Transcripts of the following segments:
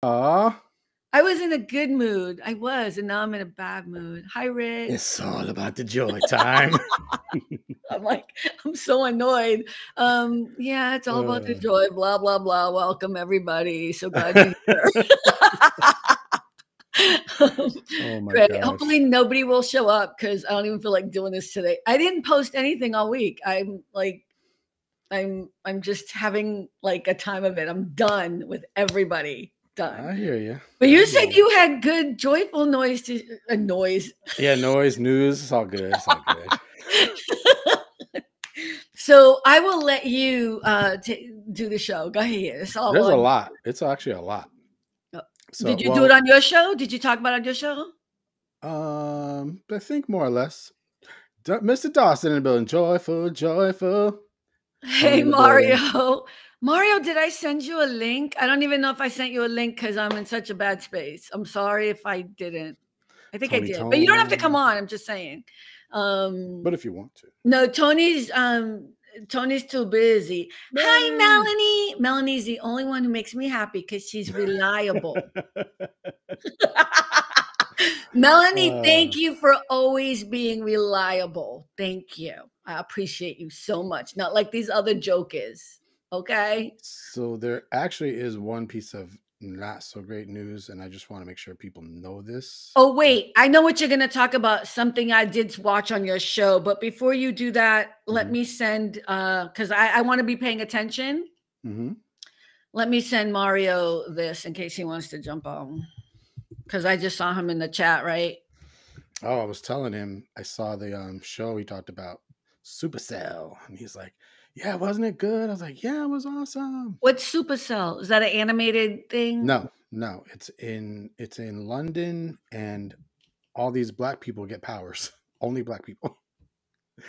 Aw. I was in a good mood. I was, and now I'm in a bad mood. Hi, Rick. It's all about the joy time. I'm like, I'm so annoyed. Yeah, it's all about the joy, blah, blah, blah. Welcome, everybody. So glad you're here. Oh my Great. gosh. Hopefully nobody will show up because I don't even feel like doing this today. I didn't post anything all week. I'm just having like a time of it. I'm done with everybody. Done. I hear you. But you said you had good, joyful noise to noise. Yeah, noise, news. It's all good. It's all good. So I will let you do the show. Go ahead. It's all There's a lot. It's actually a lot. So, did you do it on your show? Did you talk about it on your show? I think more or less. Mr. Dawson in the building. Joyful, joyful. Hey, Mario. Mario, did I send you a link? I don't even know if I sent you a link because I'm in such a bad space. I'm sorry if I didn't. I think I did. But you don't have to come on. I'm just saying. But if you want to. No, Tony's too busy. Hi, Melanie. Melanie's the only one who makes me happy because she's reliable. Melanie, thank you for always being reliable. Thank you. I appreciate you so much. Not like these other jokers. Okay. So there actually is one piece of not so great news, and I just want to make sure people know this. Oh, wait. I know what you're going to talk about. Something I did watch on your show. But before you do that, let me send, because I want to be paying attention. Let me send Mario this in case he wants to jump on. Because I just saw him in the chat, right? Oh, I was telling him I saw the show he talked about, Supercell, and he's like, "Yeah, wasn't it good?" I was like, "Yeah, it was awesome." What's Supercell? Is that an animated thing? No, it's in London, and all these black people get powers. Only black people.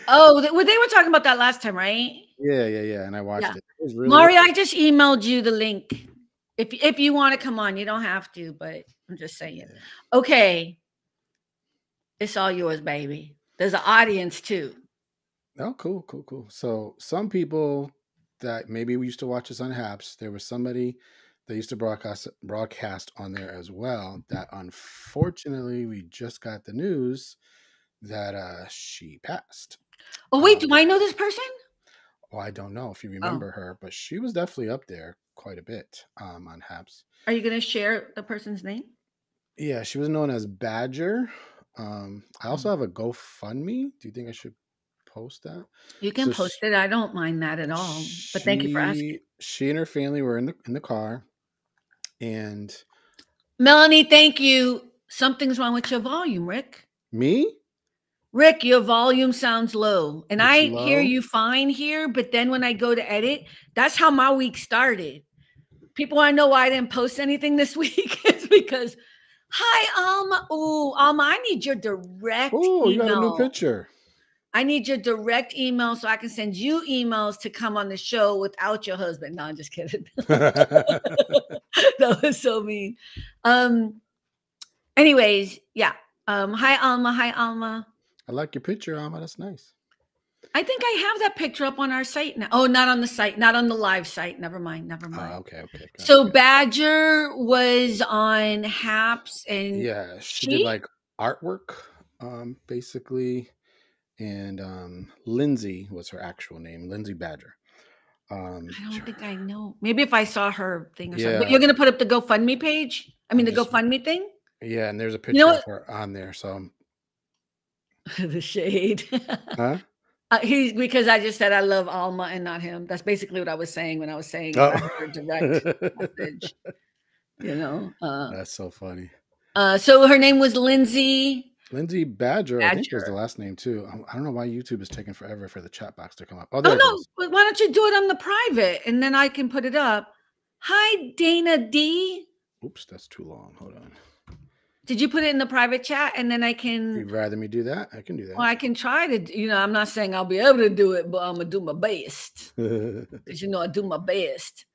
Oh, they were talking about that last time, right? Yeah, and I watched it. It was really Mario, I just emailed you the link. If you want to come on, you don't have to, but I'm just saying. Yeah. Okay. It's all yours, baby. There's an audience too. Oh, cool. So some people that maybe we used to watch this on HAPPS, there was somebody that used to broadcast on there as well that unfortunately we just got the news that she passed. Oh, wait, do I know this person? Oh, I don't know if you remember her, but she was definitely up there quite a bit on HAPPS. Are you going to share the person's name? Yeah, she was known as Badger. I also have a GoFundMe. Do you think I should post that? You can post it. I don't mind that at all. But thank you for asking. She and her family were in the car, and Melanie, thank you. Something's wrong with your volume, Rick. Me? Rick, your volume sounds low, and I hear you fine here. But then when I go to edit, that's how my week started. People want to know why I didn't post anything this week. It's because, hi, Alma. Oh, Alma, I need your direct email. Oh, you got a new picture. I need your direct email so I can send you emails to come on the show without your husband. No, I'm just kidding. That was so mean. Anyways, yeah. Hi, Alma. I like your picture, Alma. That's nice. I think I have that picture up on our site now. Oh, not on the site, not on the live site. Never mind. Okay. So Badger was on HAPPS, and yeah, she did like artwork, basically. And Lindsey was her actual name, Lindsey Badger. I don't think I know. Maybe if I saw her thing or something. But you're gonna put up the GoFundMe page? I mean, the GoFundMe thing? Yeah, and there's a picture of her on there. So the shade. Huh? He's because I just said I love Alma and not him. That's basically what I was saying when I was saying her direct message. That's so funny. So her name was Lindsey Badger. I think was the last name too. I don't know why YouTube is taking forever for the chat box to come up. Oh no, why don't you do it on the private and then I can put it up? Hi, Dana D. Oops, that's too long. Hold on. Did you put it in the private chat and then I can? You'd rather me do that? I can do that. Well, I can try to. I'm not saying I'll be able to do it, but I'm gonna do my best. Because I do my best.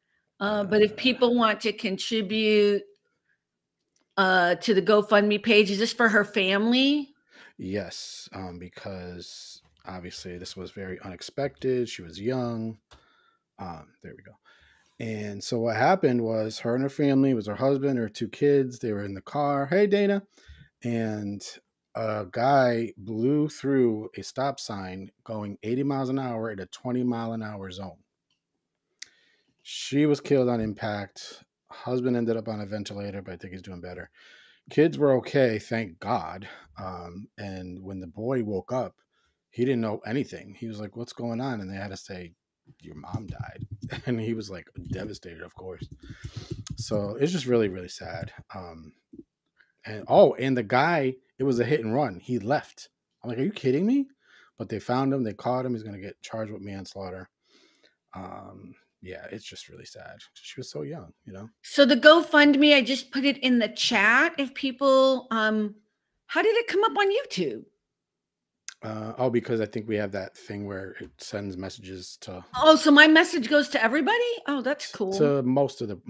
But if people want to contribute to the GoFundMe page, is this for her family? Yes, because obviously this was very unexpected. She was young. There we go. And so what happened was her and her family, it was her husband, her 2 kids, they were in the car. Hey, Dana. And a guy blew through a stop sign going 80 miles an hour in a 20-mile-an-hour zone. She was killed on impact. Husband ended up on a ventilator, but I think he's doing better. Kids were okay, thank God. And when the boy woke up, he didn't know anything. He was like, "What's going on?" And they had to say, "Your mom died." And he was like devastated, of course. So it's just really, really sad. And the guy, it was a hit and run. He left. I'm like, "Are you kidding me?" But they found him. They caught him. He's going to get charged with manslaughter. Yeah, it's just really sad. She was so young, you know? So the GoFundMe, I just put it in the chat. If people, how did it come up on YouTube? Because I think we have that thing where it sends messages to. Oh, so my message goes to everybody? Oh, that's cool. To most of them,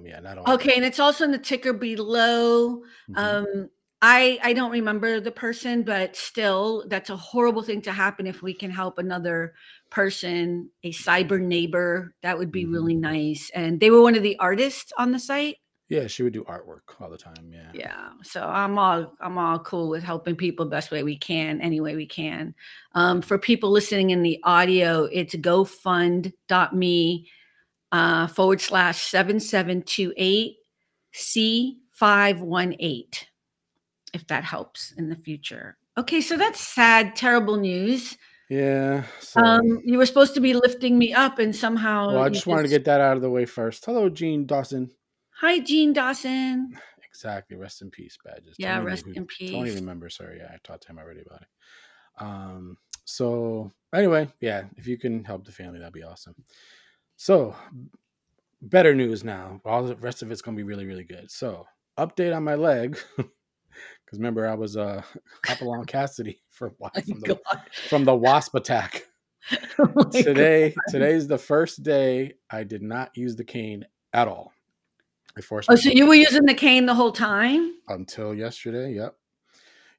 yeah, not all. Okay, and it's also in the ticker below. I don't remember the person, but still, that's a horrible thing to happen. If we can help another person, a cyber neighbor, that would be really nice. And they were one of the artists on the site. Yeah, she would do artwork all the time. Yeah. Yeah. So I'm all cool with helping people best way we can, any way we can. For people listening in the audio, it's gofund.me /7728C518. If that helps in the future. Okay, so that's sad, terrible news. Yeah. So, you were supposed to be lifting me up, and somehow. Well, I just wanted to get that out of the way first. Hello, Jean Dawson. Hi, Jean Dawson. Exactly. Rest in peace, Badges. Yeah, rest in peace. Tony remembers her. Yeah, I talked to him already about it. So anyway, yeah, if you can help the family, that'd be awesome. So better news now. All the rest of it's gonna be really, really good. So update on my leg. Because remember, I was Hopalong Cassidy for a while from the wasp attack. Oh today's the first day I did not use the cane at all. So you were using the cane the whole time? Until yesterday, yep.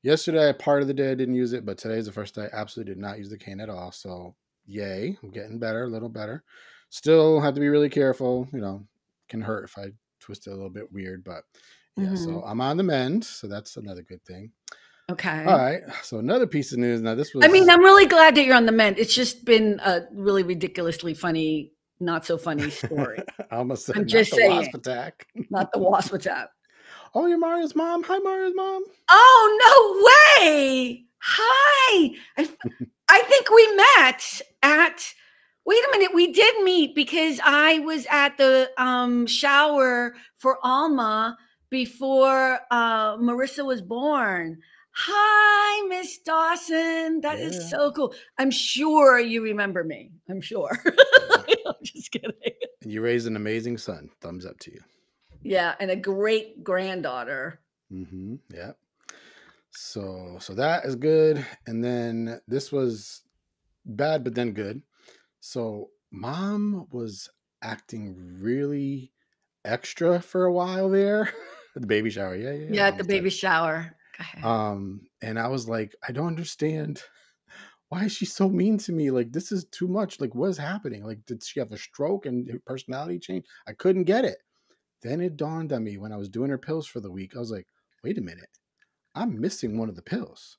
Yesterday, part of the day I didn't use it, but today's the first day I absolutely did not use the cane at all. So yay, I'm getting better, a little better. Still have to be really careful. You know, can hurt if I twist it a little bit weird, but yeah, so I'm on the mend. So that's another good thing. Okay. All right. So another piece of news. Now this was. I mean, I'm really glad that you're on the mend. It's just been a really ridiculously funny, not so funny story. I'm just saying. Wasp attack. Not the wasp attack. Oh, you're Mario's mom. Hi, Mario's mom. Oh, no way. Hi. I think we met at. Wait a minute, we did meet because I was at the shower for Alma before Marissa was born. Hi, Miss Dawson. That is so cool. I'm sure you remember me. I'm sure. I'm just kidding. And you raised an amazing son. Thumbs up to you. Yeah, and a great granddaughter. Yeah. So that is good. And then this was bad, but then good. So mom was acting really extra for a while there at the baby shower. Yeah, at the baby shower. And I was like, I don't understand. Why is she so mean to me? Like, this is too much. Like, what is happening? Like, did she have a stroke and her personality change? I couldn't get it. Then it dawned on me when I was doing her pills for the week. I was like, wait a minute. I'm missing one of the pills.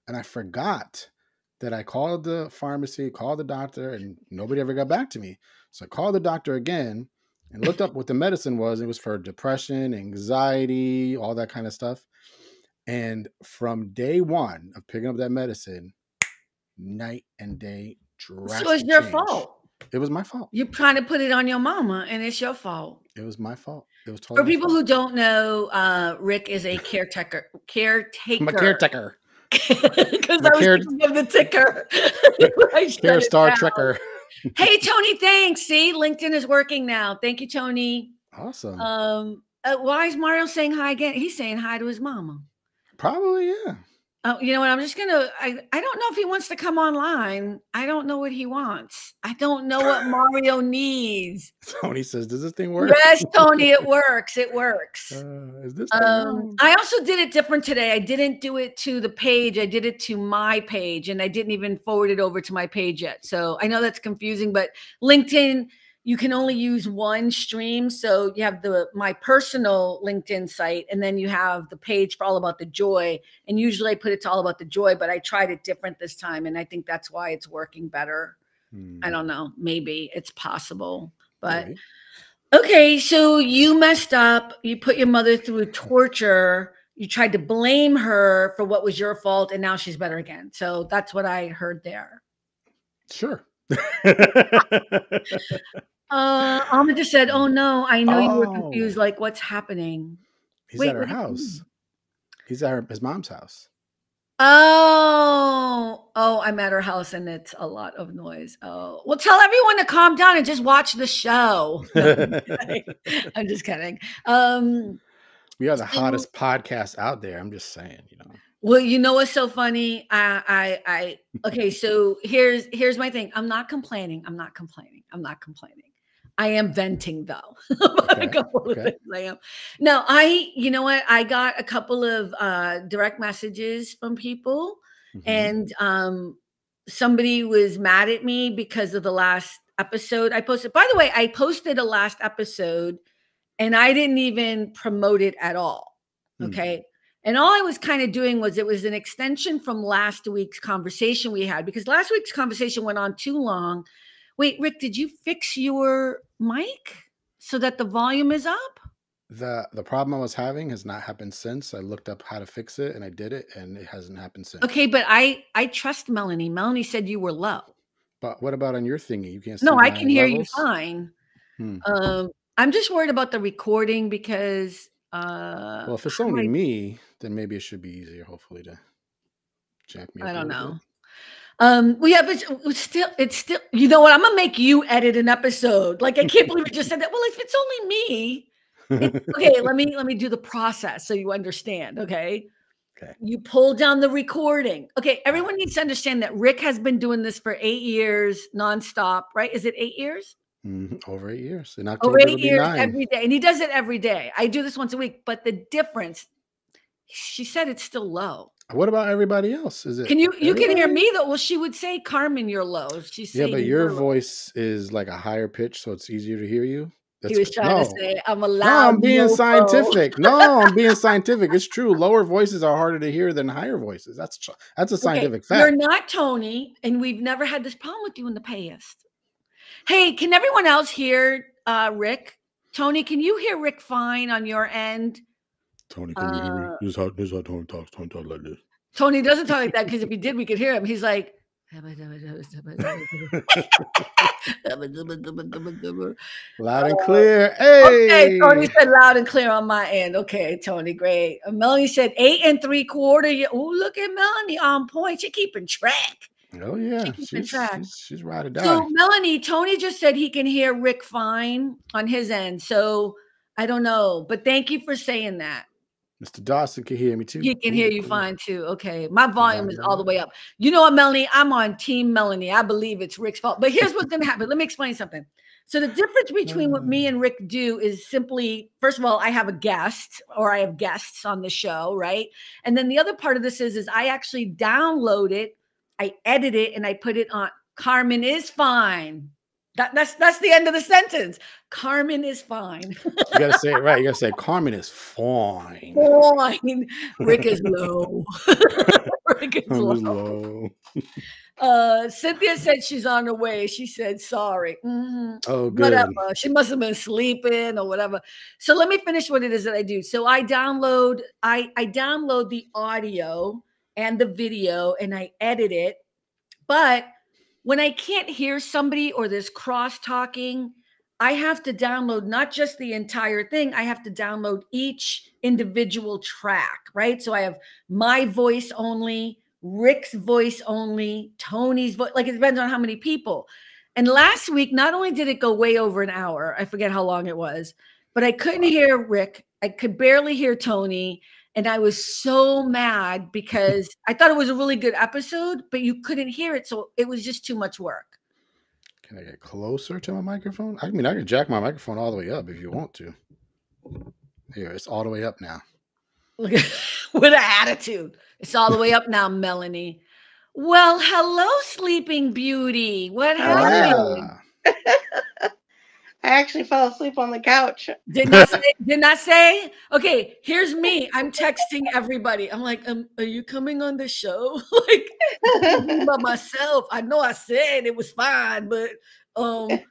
And I forgot that I called the pharmacy, called the doctor, and nobody ever got back to me. So I called the doctor again and looked up what the medicine was. It was for depression, anxiety, all that kind of stuff. And from day one of picking up that medicine, night and day, drastic So it's your change. fault. It was my fault. You're trying to put it on your mama, and it's your fault. It was my fault. It was totally for people who don't know. Rick is a caretaker. I'm a caretaker. Because I was thinking of the ticker. Care Star Trekker. Hey, Tony, thanks. See, LinkedIn is working now. Thank you, Tony. Awesome. Why is Mario saying hi again? He's saying hi to his mama. Probably, yeah. Oh, you know what? I'm just gonna. I don't know if he wants to come online. I don't know what he wants. I don't know what Mario needs. Tony says, "Does this thing work?" Yes, Tony, it works. It works. Is this? I also did it different today. I didn't do it to the page. I did it to my page, and I didn't even forward it over to my page yet. So I know that's confusing, but LinkedIn you can only use one stream. So you have my personal LinkedIn site, and then you have the page for All About the Joy. And usually I put it to All About the Joy, but I tried it different this time. And I think that's why it's working better. I don't know. Maybe it's possible, but maybe. Okay. So you messed up. You put your mother through torture. You tried to blame her for what was your fault. And now she's better again. So that's what I heard there. Sure. Alma just said, "Oh no, I know you were confused. Oh, Like, what's happening?" he's at Wait, her what do you mean? house. He's at his mom's house. Oh, I'm at her house and it's a lot of noise. Oh, well, tell everyone to calm down and just watch the show. No, I'm just kidding. We are the So, hottest podcast out there. I'm just saying, you know. well, you know what's so funny? Okay, so here's my thing. I'm not complaining. I am venting though. Okay. A couple of things I am. No, you know what? I got a couple of direct messages from people, and somebody was mad at me because of the last episode I posted. By the way, I posted a last episode and I didn't even promote it at all. Okay. And all I was kind of doing it was an extension from last week's conversation we had, because last week's conversation went on too long. Wait, Rick, did you fix your mic so that the volume is up? The problem I was having has not happened since. I looked up how to fix it and I did it, and it hasn't happened since. Okay, but I trust Melanie. Melanie said you were low. But what about on your thingy? You can't see No, I my can hear you levels? fine. I'm just worried about the recording because well, if it's only me, then maybe it should be easier, hopefully, to jack me up. I don't know. It's still, you know what? I'm gonna make you edit an episode. Like, I can't believe you just said that. Well, if it's only me, okay, let me do the process so you understand. Okay. You pull down the recording. Okay, everyone needs to understand that Rick has been doing this for 8 years nonstop, right? Is it 8 years? Over 8 years. In October, Over 8 it'll be years 9. every day. And he does it every day. I do this once a week, but the difference, she said it's still low. What about everybody else? Is it? You can hear me though? Well, she would say, Carmen, you're low. She's saying, yeah, but your voice is like a higher pitch, so it's easier to hear you. He was trying to say, I'm allowed. No, I'm being scientific. No, I'm being scientific. It's true. Lower voices are harder to hear than higher voices. That's a scientific fact. You're not Tony, and we've never had this problem with you in the past. Hey, can everyone else hear Rick? Tony, can you hear Rick fine on your end? Tony, can you hear me? This is how Tony talks. Tony talks like this. Tony doesn't talk like that, because if he did, we could hear him. He's like, loud and clear. Hey. Okay, Tony said loud and clear on my end. Okay, Tony, great. Melanie said 8 3/4. Oh, look at Melanie on point. She's keeping track. Oh yeah, she's ride or die. So Melanie, Tony just said he can hear Rick fine on his end. So I don't know, but thank you for saying that. Mr. Dawson can hear me too. He can hear you fine too. Okay, my volume is all the way up. You know what, Melanie? I'm on Team Melanie. I believe it's Rick's fault. But here's what's going to happen. Let me explain something. So the difference between what me and Rick do is simply, first of all, I have a guest, or I have guests on the show, right? And then the other part of this is I actually download it, I edit it, and I put it on. Carmen is fine. That's the end of the sentence. Carmen is fine. You gotta say it right. You gotta say Carmen is fine. Fine. Rick is low. Rick is low. Cynthia said she's on her way. She said sorry. Oh, good. Whatever. She must have been sleeping or whatever. So let me finish what it is that I do. So I download the audio and the video, and I edit it. But when I can't hear somebody or there's cross talking, I have to download not just the entire thing. I have to download each individual track, right? So I have my voice only, Rick's voice only, Tony's voice. Like, it depends on how many people. And last week, not only did it go way over an hour, I forget how long it was, but I couldn't hear Rick. I could barely hear Tony. And I was so mad because I thought it was a really good episode, but you couldn't hear it. So it was just too much work. Can I get closer to my microphone? I mean, I can jack my microphone all the way up if you want to. Here, it's all the way up now. Look at, with an attitude. It's all the way up now, Melanie. Well, hello, Sleeping Beauty. What happened? I actually fell asleep on the couch. Did not say. Okay, here's me. I'm texting everybody. I'm like, are you coming on the show? Like, by myself. I know I said it was fine, but I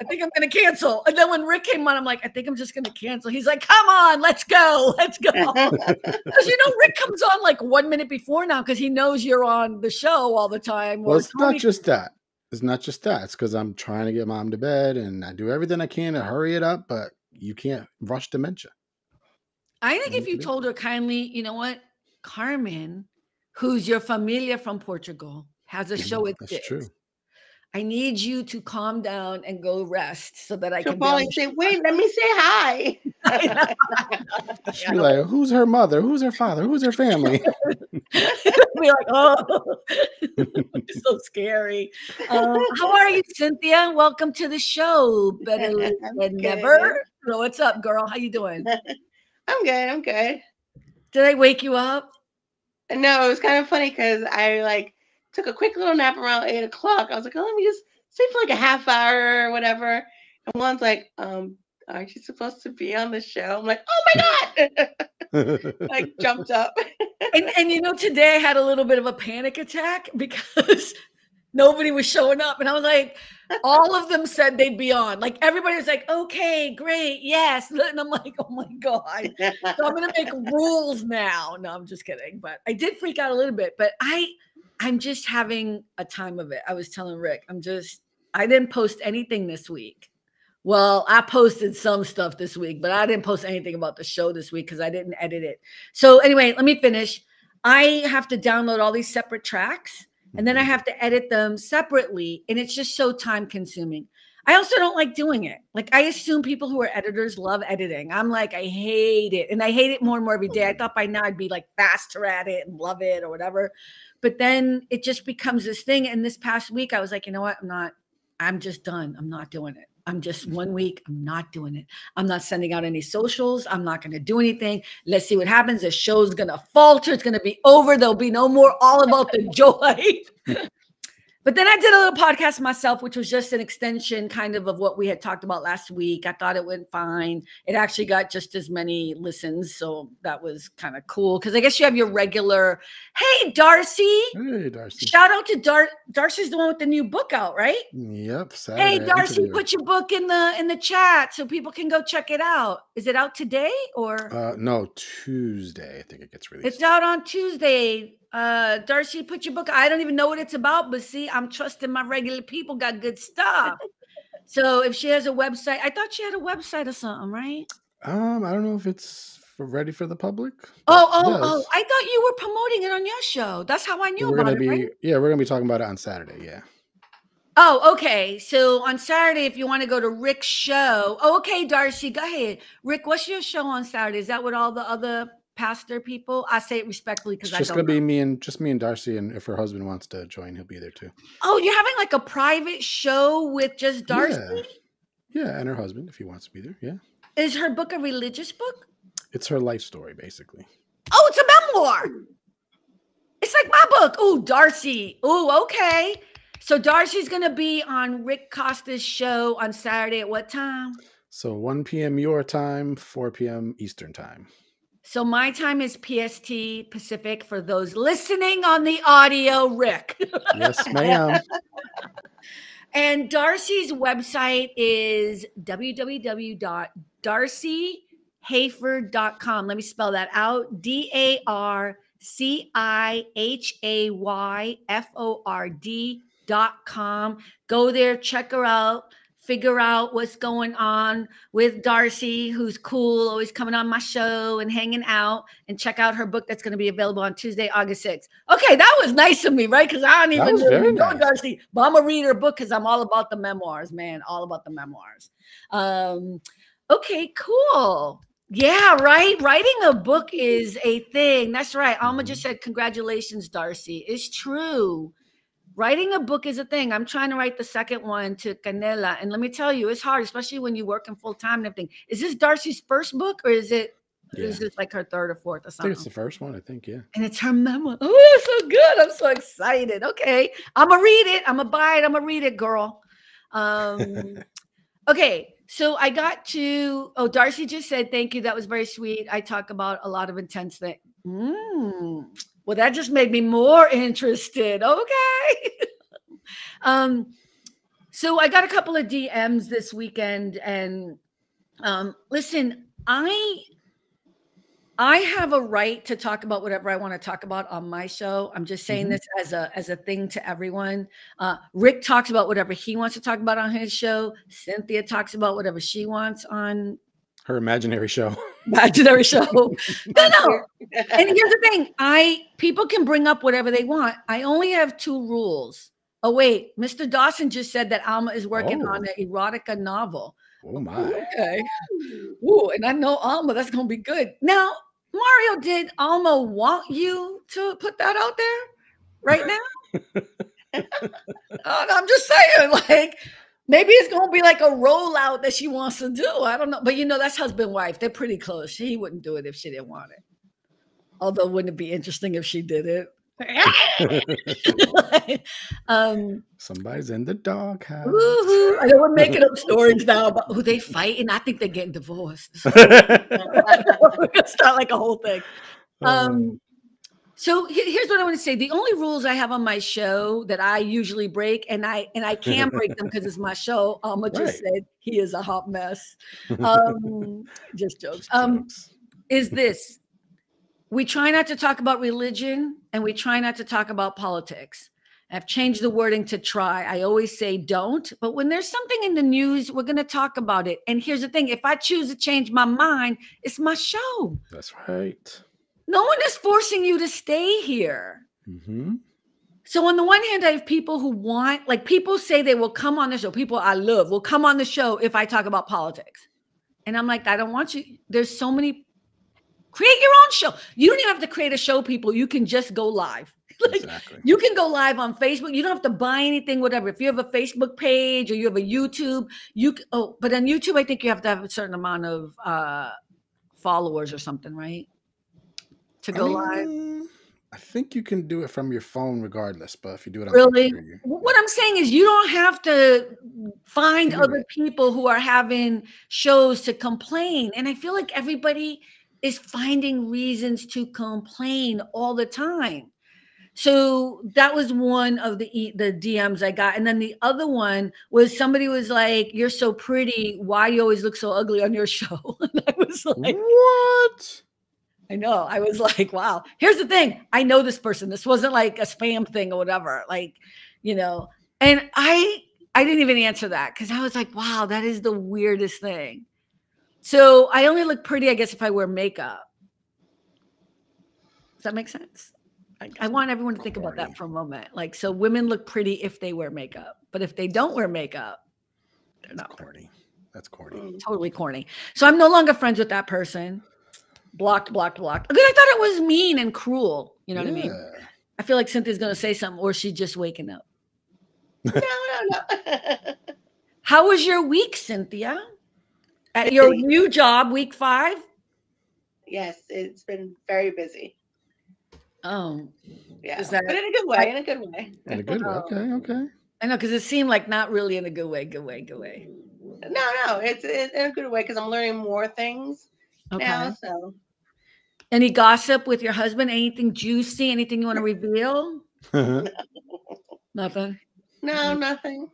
think I'm gonna cancel. And then when Rick came on, I'm like, I think I'm just gonna cancel. He's like, come on, let's go. Because Rick comes on like 1 minute before now because he knows you're on the show all the time. Well, it's not just that. It's not just that. It's because I'm trying to get mom to bed and I do everything I can to hurry it up, but you can't rush dementia. I think if you told her kindly, you know what, Carmen, who's your familia from Portugal, has a show at 6. That's true. I need you to calm down and go rest so that I can say, wait, let me say hi. She'll be like, who's her mother? Who's her father? Who's her family? Be like, oh, it's so scary. How are you, Cynthia? Welcome to the show. Better late than never. So what's up, girl? How you doing? I'm good. Did I wake you up? No, it was kind of funny because I took a quick little nap around 8 o'clock. I was like, oh, let me just sleep for like a half hour or whatever. And one's like, aren't you supposed to be on the show? I'm like, oh my God. I jumped up. And today I had a little bit of a panic attack because nobody was showing up. And I was like, all of them said they'd be on. Like everybody was like, okay, great, yes. And I'm like, oh my God. So I'm going to make rules now. No, I'm just kidding. But I did freak out a little bit. But I'm just having a time of it. I was telling Rick, I didn't post anything this week. Well, I posted some stuff this week, but I didn't post anything about the show this week because I didn't edit it. So anyway, let me finish. I have to download all these separate tracks and then I have to edit them separately. And it's just so time consuming. I also don't like doing it. Like I assume people who are editors love editing. I'm like, I hate it. And I hate it more and more every day. I thought by now I'd be like faster at it and love it or whatever. But then it just becomes this thing. And this past week, I was like, you know what? I'm just done. I'm not doing it. I'm just 1 week. I'm not doing it. I'm not sending out any socials. I'm not going to do anything. Let's see what happens. The show's going to falter. It's going to be over. There'll be no more All About the Joy. But then I did a little podcast myself, which was just an extension kind of what we had talked about last week. I thought it went fine. It actually got just as many listens. So that was kind of cool. Because I guess you have your regular, hey, Darcy. Hey, Darcy. Shout out to Darcy's the one with the new book out, right? Yep. Saturday, hey, Darcy, put your book in the chat so people can go check it out. Is it out today or? No, Tuesday. I think it gets released. It's out on Tuesday. Darcy, put your book. I don't even know what it's about, but see, I'm trusting my regular people got good stuff. So if she has a website, I thought she had a website or something, right? I don't know if it's ready for the public. Oh! I thought you were promoting it on your show. That's how I knew about it. Right? Yeah, we're gonna be talking about it on Saturday. Yeah. Oh, okay. So on Saturday, if you want to go to Rick's show, okay, Darcy, go ahead. Rick, what's your show on Saturday? Is that what all the other pastor people? I say it respectfully because I don't know. It's just gonna be me and Darcy, and if her husband wants to join, he'll be there too. Oh, you're having like a private show with just Darcy? Yeah, and her husband if he wants to be there. Yeah. Is her book a religious book? It's her life story, basically. Oh, it's a memoir. It's like my book. Oh, Darcy. Oh, okay. So Darcy's gonna be on Rick Costa's show on Saturday at what time? So 1 p.m. your time, 4 p.m. Eastern time. So my time is PST Pacific for those listening on the audio, Rick. Yes, ma'am. And Darcy's website is www.darcyhayford.com. Let me spell that out. DARCIHAYFORD.com. Go there, check her out. Figure out what's going on with Darcy, who's cool, always coming on my show and hanging out, and check out her book that's going to be available on Tuesday, August 6th. Okay, that was nice of me, right? Because I don't even really know Darcy, but I'm going to read her book because I'm all about the memoirs, man, all about the memoirs. Okay, cool. Yeah, right. Writing a book is a thing. That's right. Alma just said, congratulations, Darcy. It's true. Writing a book is a thing. I'm trying to write the second one to Canela. And let me tell you, it's hard, especially when you're working full time and everything. Is this Darcy's first book or is it like her third or fourth or something? I think it's the first one, I think, yeah. And it's her memoir. Oh, that's so good. I'm so excited. Okay. I'm going to read it. I'm going to buy it. I'm going to read it, girl. Okay. So I got to, Darcy just said, thank you. That was very sweet. I talk about a lot of intense things. Well, that just made me more interested. Okay. So I got a couple of DMs this weekend, and listen, I have a right to talk about whatever I want to talk about on my show. I'm just saying this as a thing to everyone. Rick talks about whatever he wants to talk about on his show. Cynthia talks about whatever she wants on her imaginary show. Imaginary show. No. And here's the thing. People can bring up whatever they want. I only have 2 rules. Oh, wait. Mr. Dawson just said that Alma is working on an erotica novel. Oh my. Okay. Ooh, and I know Alma, that's going to be good. Now, Mario, did Alma want you to put that out there right now? I'm just saying, like, maybe it's going to be like a rollout that she wants to do. I don't know. But that's husband-wife. They're pretty close. She wouldn't do it if she didn't want it. Although, wouldn't it be interesting if she did it? Somebody's in the doghouse. I know we're making up stories now about who they fighting. I think they're getting divorced. We're gonna start like a whole thing. So here's what I want to say. The only rules I have on my show that I usually break, and I can break them because it's my show. Alma just said he is a hot mess. Just jokes. Is this. We try not to talk about religion, and we try not to talk about politics. I've changed the wording to try. I always say don't, but when there's something in the news, we're going to talk about it. And here's the thing. If I choose to change my mind, it's my show. That's right. No one is forcing you to stay here. So on the one hand, I have people who want, like people say they will come on the show. People I love will come on the show if I talk about politics. And I'm like, I don't want you. There's so many. Create your own show. You don't even have to create a show, people. You can just go live. Exactly. You can go live on Facebook. You don't have to buy anything, whatever. If you have a Facebook page or you have a YouTube, but on YouTube, I think you have to have a certain amount of followers or something, right? To go live. I think you can do it from your phone regardless, but if you do it on really, what I'm saying is you don't have to find other people who are having shows to complain. And I feel like everybody is finding reasons to complain all the time. So that was one of the DMs I got. And then the other one was somebody was like, you're so pretty. Why do you always look so ugly on your show? And I was like, what? I know. I was like, wow. Here's the thing. I know this person. This wasn't like a spam thing or whatever. Like, and I didn't even answer that because I was like, wow, that is the weirdest thing. So I only look pretty, I guess, if I wear makeup. Does that make sense? I want everyone to think about that for a moment. Like, so women look pretty if they wear makeup, but if they don't wear makeup, they're not corny. That's corny. Totally corny. So I'm no longer friends with that person. Blocked. Because I thought it was mean and cruel. You know what I mean? I feel like Cynthia's going to say something, or she's just waking up. No. How was your week, Cynthia? At your new job, week 5? Yes, it's been very busy. Oh. Yeah, but in a good way, In a good way. Okay. I know, because it seemed like not really in a good way. No, it's in a good way because I'm learning more things now. So, any gossip with your husband? Anything juicy? Anything you want to reveal? Nothing. No, nothing.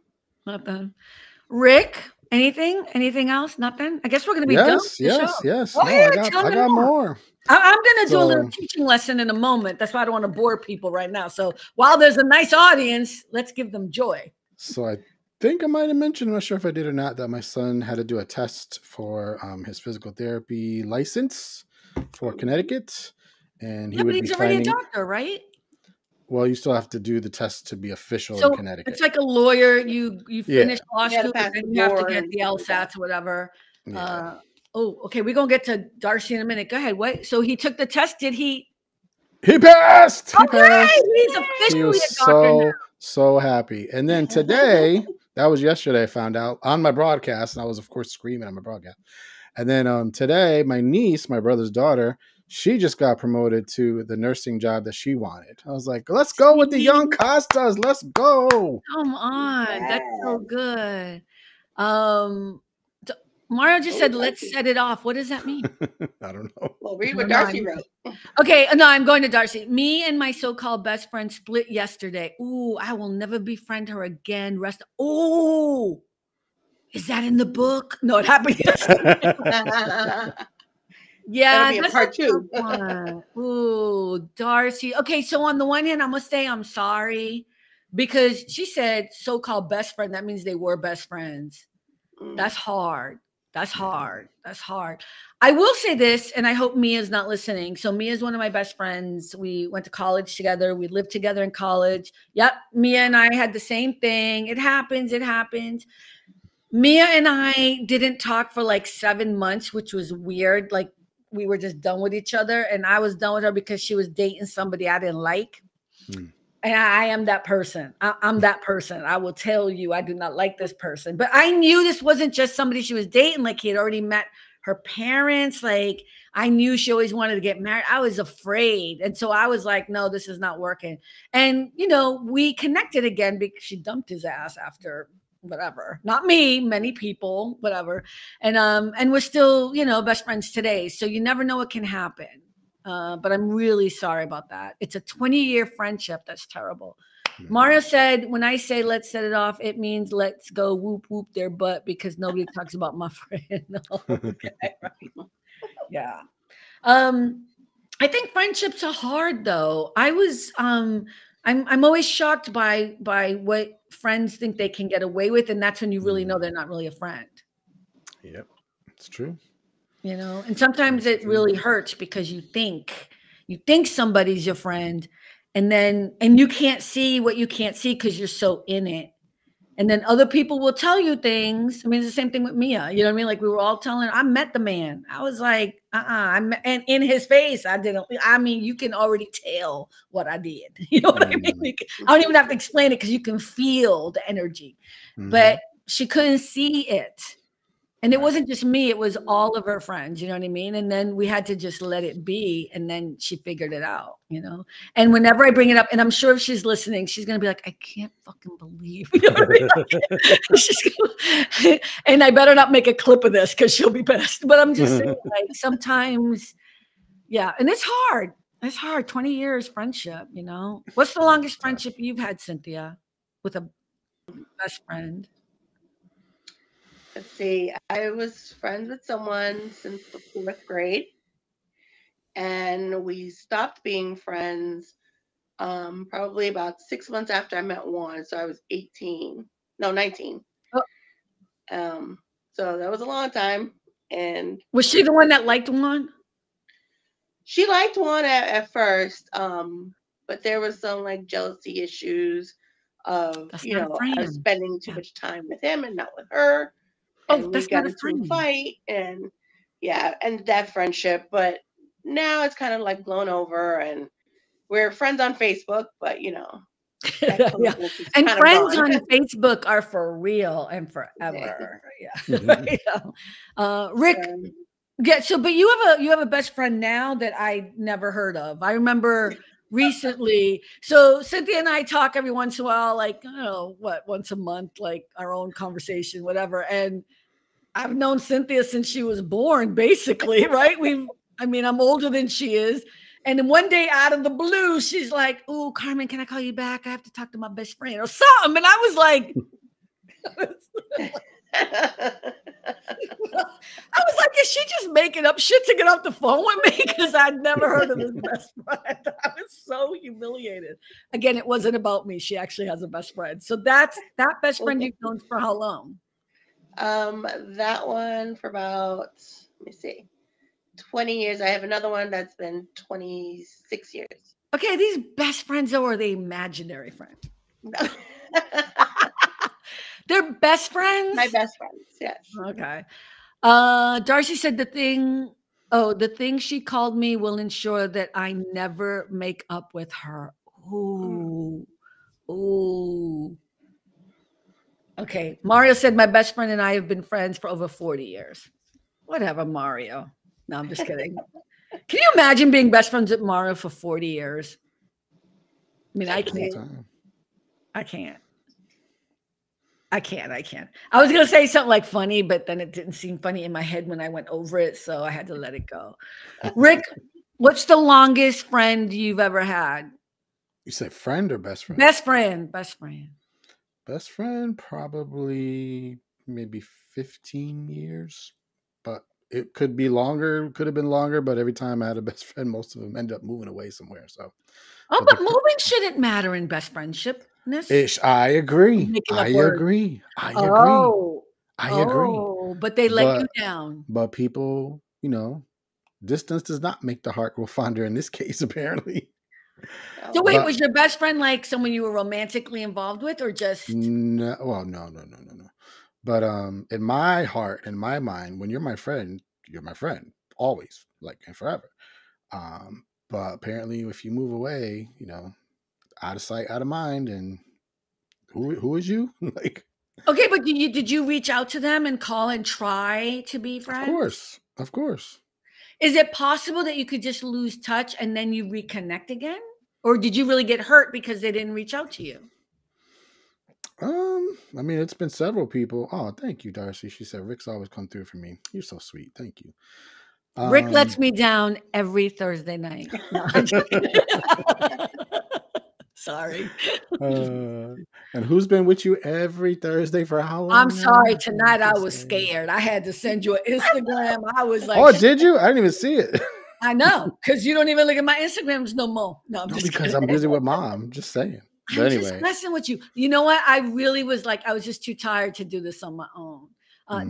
Rick, anything else? Nothing. I guess we're going to be done. Yes. No, I got more. I'm going to do a little teaching lesson in a moment. That's why I don't want to bore people right now. So while there's a nice audience, let's give them joy. So I think I might have mentioned, I'm not sure if I did or not, that my son had to do a test for his physical therapy license for Connecticut. And he would be he's already a doctor, right? Well, you still have to do the test to be official in Connecticut. It's like a lawyer. You finish law school and you have to get the LSATs or whatever. Yeah. Okay. We're going to get to Darcy in a minute. Go ahead. What? So he took the test. Did he? He passed. He passed. He's officially a doctor now. So happy. And then today, that was yesterday, I found out on my broadcast. And I was, of course, screaming on my broadcast. And then today, my niece, my brother's daughter, she just got promoted to the nursing job that she wanted. I was like, let's go with the young Costas. Let's go. Come on. Yes. That's so good. Mario just said, let's set it off. What does that mean? I don't know. Well, read what Darcy wrote. Okay, no, I'm going to Darcy. Me and my so-called best friend split yesterday. Ooh, I will never befriend her again. Ooh, is that in the book? No, it happened yesterday. Yeah, that'll be a part 2. Ooh, Darcy. Okay, so on the one hand, I'm gonna say I'm sorry because she said so-called best friend. That means they were best friends. That's hard. That's hard. That's hard. I will say this, and I hope Mia's not listening. So Mia's one of my best friends. We went to college together. We lived together in college. Yep. Mia and I had the same thing. It happens. It happens. Mia and I didn't talk for like 7 months, which was weird. Like we were just done with each other. And I was done with her because she was dating somebody I didn't like. And I am that person. I'm that person. I will tell you, I do not like this person. But I knew this wasn't just somebody she was dating. Like he had already met her parents. Like I knew she always wanted to get married. I was afraid. And so I was like, no, this is not working. And, you know, we connected again because she dumped his ass after whatever. Not me, many people, whatever. And we're still, you know, best friends today. So you never know what can happen. But I'm really sorry about that. It's a 20-year friendship. That's terrible. Mario said, when I say let's set it off, it means let's go whoop, whoop their butt because nobody talks about my friend. Okay, right. Yeah. I think friendships are hard though. I'm always shocked by what friends think they can get away with. And that's when you really know they're not really a friend. Yep. It's true. You know, and sometimes it really hurts because you think somebody's your friend and you can't see what you can't see because you're so in it. And then other people will tell you things. I mean, it's the same thing with Mia. You know what I mean? Like we were all telling, I met the man. I was like, and in his face, you can already tell what I did. You know what I mean? I don't even have to explain it because you can feel the energy, but she couldn't see it. And it wasn't just me, it was all of her friends, you know what I mean? And then we had to just let it be. And then she figured it out, you know? And whenever I bring it up, and I'm sure if she's listening, she's going to be like, I can't fucking believe, you know what I mean? And I better not make a clip of this because she'll be pissed. But I'm just saying, like, sometimes, yeah. And it's hard. It's hard. 20 years friendship, you know? What's the longest friendship you've had, Cynthia, with a best friend? Let's see. I was friends with someone since the 4th grade, and we stopped being friends probably about 6 months after I met Juan. So I was 19. Oh. So that was a long time. And was she the one that liked Juan? She liked Juan at first, but there was some like jealousy issues of I was spending too much time with him and not with her. And we got into a fight and that friendship, but now it's kind of like blown over and we're friends on Facebook, but you know. Yeah. And friends on Facebook are for real and forever. Yeah. Rick, but you have a best friend now that I never heard of. I remember recently. So Cynthia and I talk every once in a while, like, I don't know, once a month, like our own conversation, whatever. And I've known Cynthia since she was born, basically, right? I'm older than she is. And then one day out of the blue, she's like, "Oh, Carmen, can I call you back? I have to talk to my best friend or something." And I was like, is she just making up shit to get off the phone with me? Because I'd never heard of this best friend. I was so humiliated. Again, it wasn't about me. She actually has a best friend. So that's that best friend you've known for how long? That one for about, let me see, 20 years. I have another one that's been 26 years. Okay, these best friends, though, are they imaginary friends? They're best friends? My best friends, yes. Okay. Darcy said the thing she called me will ensure that I never make up with her. Ooh. Ooh. Okay. Mario said my best friend and I have been friends for over 40 years. Whatever, Mario. No, I'm just kidding. Can you imagine being best friends with Mario for 40 years? I mean, I can't. I can't. I was going to say something like funny, but then it didn't seem funny in my head when I went over it. So I had to let it go. Rick, what's the longest friend you've ever had? You said friend or best friend? Best friend. Best friend, probably maybe 15 years, but it could be longer, could have been longer, but every time I had a best friend, most of them end up moving away somewhere. So, but moving shouldn't matter in best friendship. I agree. Oh, but they let you down. But people, distance does not make the heart grow fonder in this case, apparently. So wait, was your best friend like someone you were romantically involved with, or just? No, well, no. But in my heart, in my mind, when you're my friend, always, like, and forever. But apparently, if you move away, out of sight, out of mind, and who is you? Like, okay, but did you reach out to them and call and try to be friends? Of course. Is it possible that you could just lose touch and then you reconnect again? Or did you really get hurt because they didn't reach out to you? I mean, it's been several people. Oh, thank you, Darcy. She said, Rick's always come through for me. You're so sweet. Thank you. Rick lets me down every Thursday night. No, sorry. And who's been with you every Thursday for how long? I'm sorry. Tonight I was scared. I had to send you an Instagram. I was like, oh, did you? I didn't even see it. I know, because you don't even look at my Instagrams no more. No, because kidding. I'm busy with mom. Just saying. But anyway, just messing with you. You know what? I really was like, I was just too tired to do this on my own.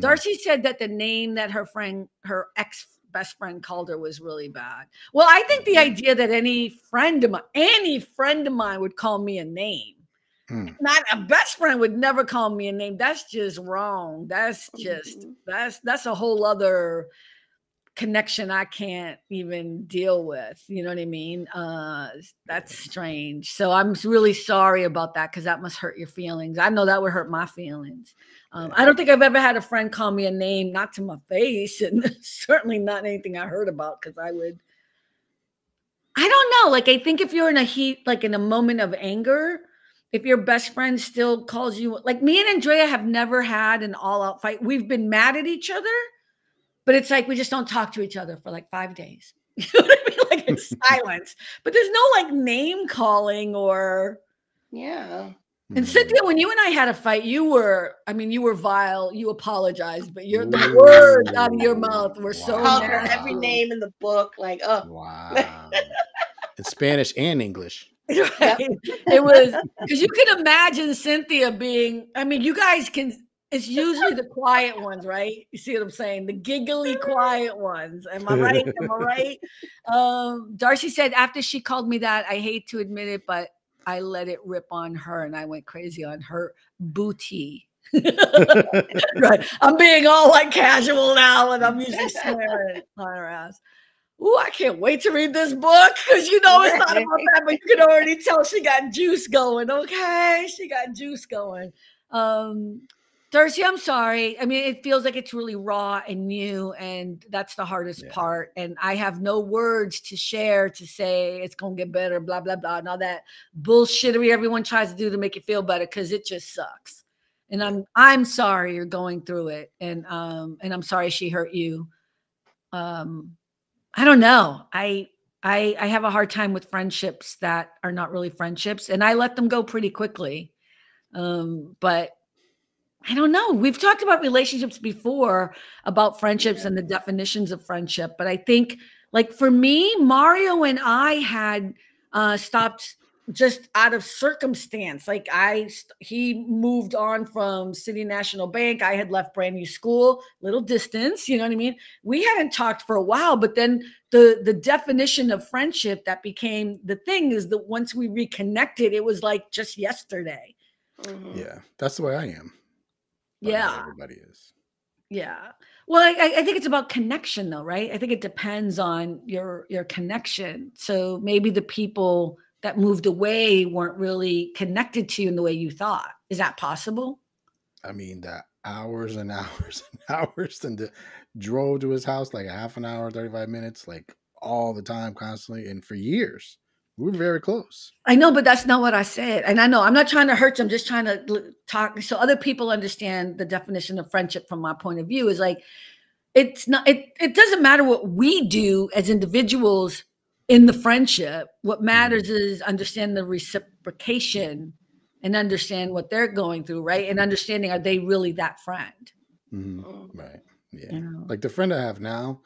Darcy said that the name that her ex best friend called her was really bad. Well, I think the idea that any friend of mine would call me a name, not a best friend would never call me a name. That's just wrong. That's just that's a whole other connection I can't even deal with. You know what I mean? That's strange. So I'm really sorry about that, because that must hurt your feelings. I know that would hurt my feelings. I don't think I've ever had a friend call me a name, not to my face, and certainly not anything I heard about, because I don't know. Like, I think if you're in a heat, like in a moment of anger, if your best friend still calls you, like me and Andrea have never had an all-out fight. We've been mad at each other, but it's like we just don't talk to each other for like 5 days. You know what I mean? Like, in silence. But there's no like name calling or. Yeah. And Cynthia, when you and I had a fight, you were vile. You apologized, but the words out of your mouth were so. Called her every name in the book, like, oh. Wow. In Spanish and English. Right. It was, because you can imagine Cynthia being. I mean, you guys can. It's usually the quiet ones, right? You see what I'm saying? The giggly quiet ones. Am I right? Am I right? Darcy said, after she called me that, I hate to admit it, but I let it rip on her and I went crazy on her booty. Right. I'm being all like casual now, and I'm usually swearing on her ass. Ooh, I can't wait to read this book, because it's not about that, but you can already tell she got juice going. Okay, she got juice going. Darcy, I'm sorry. I mean, it feels like it's really raw and new, and that's the hardest part. And I have no words to share to say it's going to get better, blah, blah, blah, and all that bullshittery everyone tries to do to make you feel better, because it just sucks. And I'm sorry you're going through it. And I'm sorry she hurt you. I don't know. I have a hard time with friendships that are not really friendships, and I let them go pretty quickly. But I don't know. We've talked about relationships before, about friendships and the definitions of friendship. But I think, like, for me, Mario and I had stopped just out of circumstance. Like, he moved on from City National Bank. I had left brand new school, little distance. You know what I mean? We hadn't talked for a while, but then the definition of friendship that became the thing is that once we reconnected, it was like just yesterday. Yeah, that's the way I am. But yeah, not everybody is. Yeah. Well, I think it's about connection, though, right? I think it depends on your connection. So maybe the people that moved away weren't really connected to you in the way you thought. Is that possible? I mean, the hours and hours and hours, and drove to his house like a half an hour, 35 minutes, like all the time, constantly, and for years. We were very close. I know, but that's not what I said. And I know I'm not trying to hurt you. I'm just trying to talk so other people understand the definition of friendship from my point of view is like, it's not, it doesn't matter what we do as individuals in the friendship. What matters is understand the reciprocation and understand what they're going through, right? And understanding, are they really that friend? Right. Yeah. You know? Like the friend I have now.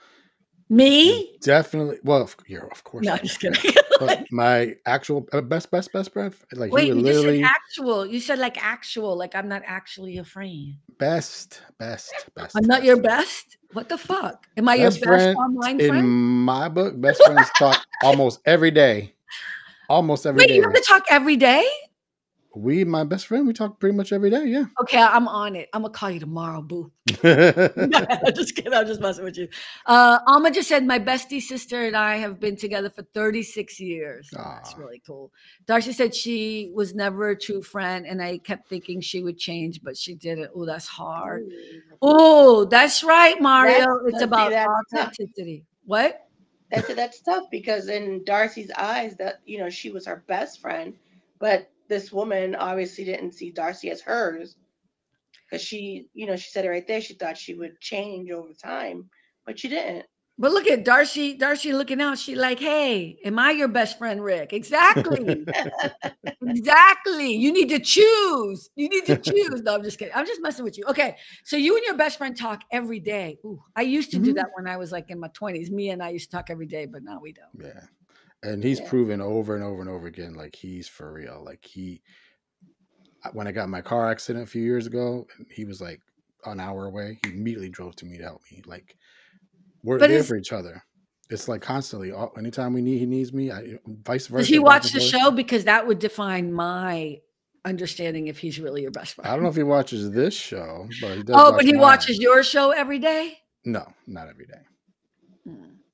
Me? Definitely. Well, yeah, of course. No, I'm just kidding. But my actual best friend. Like, wait, he would you literally just said actual. You said like actual, like I'm not actually a friend. Best. I'm not your best? What the fuck? Am I your best online friend? In my book, best friends talk almost every day. Almost every day. Wait, you have to talk every day? My best friend, we talk pretty much every day. Yeah. Okay, I'm on it. I'm gonna call you tomorrow, boo. I'm just kidding. I'm just messing with you. Alma just said my bestie sister and I have been together for 36 years. Oh, that's really cool. Darcy said she was never a true friend, and I kept thinking she would change, but she didn't. Oh, that's hard. Oh, that's right, Mario. It's about authenticity. What? That's tough because in Darcy's eyes, that she was her best friend, but this woman obviously didn't see Darcy as hers because she said it right there. She thought she would change over time, but she didn't. But look at Darcy looking out. She like, hey, am I your best friend, Rick? Exactly. Exactly. You need to choose. No, I'm just kidding. I'm just messing with you. Okay. So you and your best friend talk every day. Ooh, I used to do that when I was like in my 20s. Me and I used to talk every day, but now we don't. Yeah. And he's proven over and over and over again, like he's for real. Like when I got in my car accident a few years ago, he was like an hour away. He immediately drove to me to help me. Like we're there for each other. It's like constantly. Anytime he needs me, vice versa. Does he watch the show? Because that would define my understanding if he's really your best friend. I don't know if he watches this show, but he does. Oh, but he watches your show every day? No, not every day.